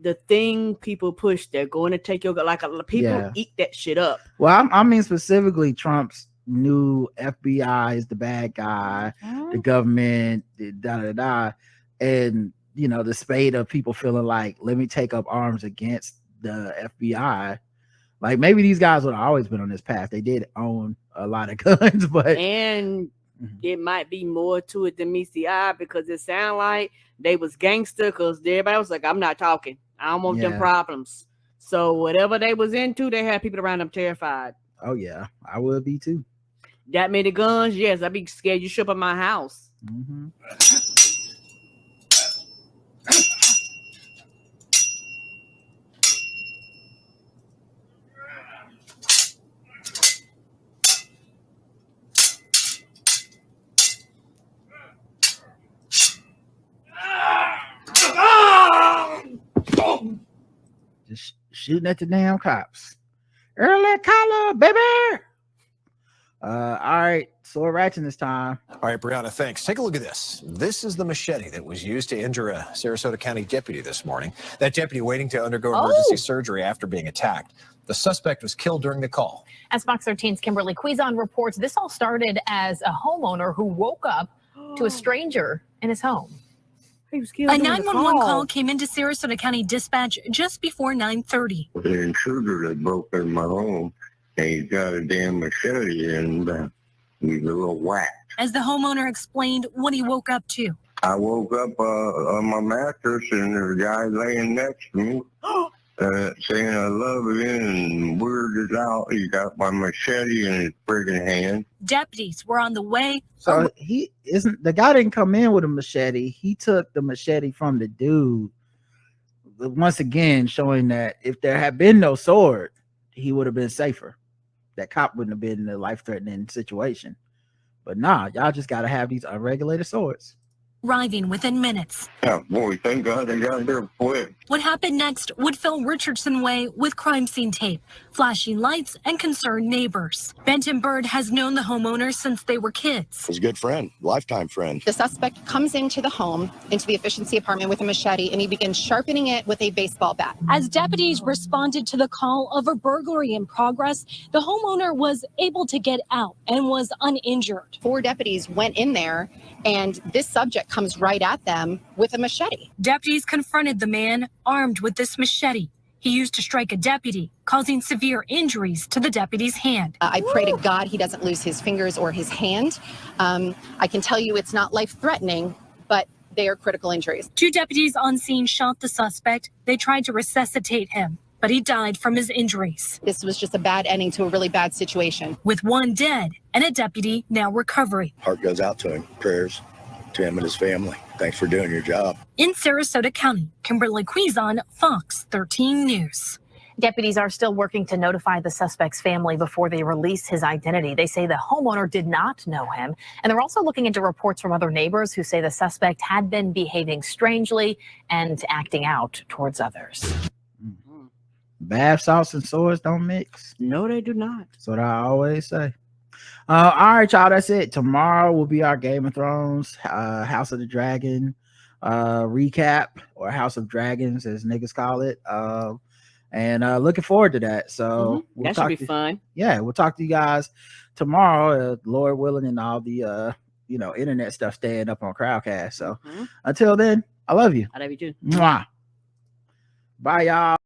the thing people push, they're going to take your like people eat that shit up. Well, I mean specifically Trump's new FBI is the bad guy, the government, and the spate of people feeling like, let me take up arms against the FBI. Like maybe these guys would have always been on this path. They did own a lot of guns, but it might be more to it than meets the eye, because it sounded like they was gangster, because everybody was like, I'm not talking. I don't want them problems. So whatever they was into, they had people around them terrified. Oh yeah, I would be too. That many guns, yes, I'd be scared you show up at my house. Just shooting at the damn cops. Early collar, baby. All right, sword ratchet this time. All right, Brianna, thanks. Take a look at this. This is the machete that was used to injure a Sarasota County deputy this morning. That deputy waiting to undergo emergency surgery after being attacked. The suspect was killed during the call. As Fox 13's Kimberly Quizon reports, this all started as a homeowner who woke up to a stranger in his home. A 911 call came into Sarasota County Dispatch just before 9:30. The intruder that broke into my home, and he's got a damn machete and he's a little whack. As the homeowner explained what he woke up to. I woke up on my mattress and there's a guy laying next to me, saying I love you and word is out. He got my machete in his friggin' hand. Deputies were on the way. So he isn't, the guy didn't come in with a machete. He took the machete from the dude. Once again, showing that if there had been no sword, he would have been safer. That cop wouldn't have been in a life-threatening situation. But nah, y'all just got to have these unregulated swords. Arriving within minutes. Yeah, boy, thank God they got here quick. What happened next would fill Richardson Way with crime scene tape, flashing lights, and concerned neighbors. Benton Bird has known the homeowner since they were kids. He's a good friend, lifetime friend. The suspect comes into the home, into the efficiency apartment with a machete, and he begins sharpening it with a baseball bat. As deputies responded to the call of a burglary in progress, the homeowner was able to get out and was uninjured. 4 deputies went in there, and this subject comes right at them with a machete. Deputies confronted the man armed with this machete. He used to strike a deputy, causing severe injuries to the deputy's hand. I pray to God he doesn't lose his fingers or his hand. I can tell you it's not life-threatening, but they are critical injuries. 2 deputies on scene shot the suspect. They tried to resuscitate him, but he died from his injuries. This was just a bad ending to a really bad situation. With 1 dead and a deputy now recovering. Heart goes out to him. Prayers to him and his family. Thanks for doing your job. In Sarasota County, Kimberly Quizon, Fox 13 News. Deputies are still working to notify the suspect's family before they release his identity. They say the homeowner did not know him, and they're also looking into reports from other neighbors who say the suspect had been behaving strangely and acting out towards others. Bath salts and swords don't mix. No, they do not. That's what I always say. All right, y'all, that's it. Tomorrow will be our Game of Thrones, House of the Dragon recap, or House of Dragons as niggas call it. And looking forward to that. So that should be fun. Yeah, we'll talk to you guys tomorrow, Lord willing, and all the internet stuff staying up on Crowdcast. So until then, I love you. I love you too. Mwah. Bye, y'all.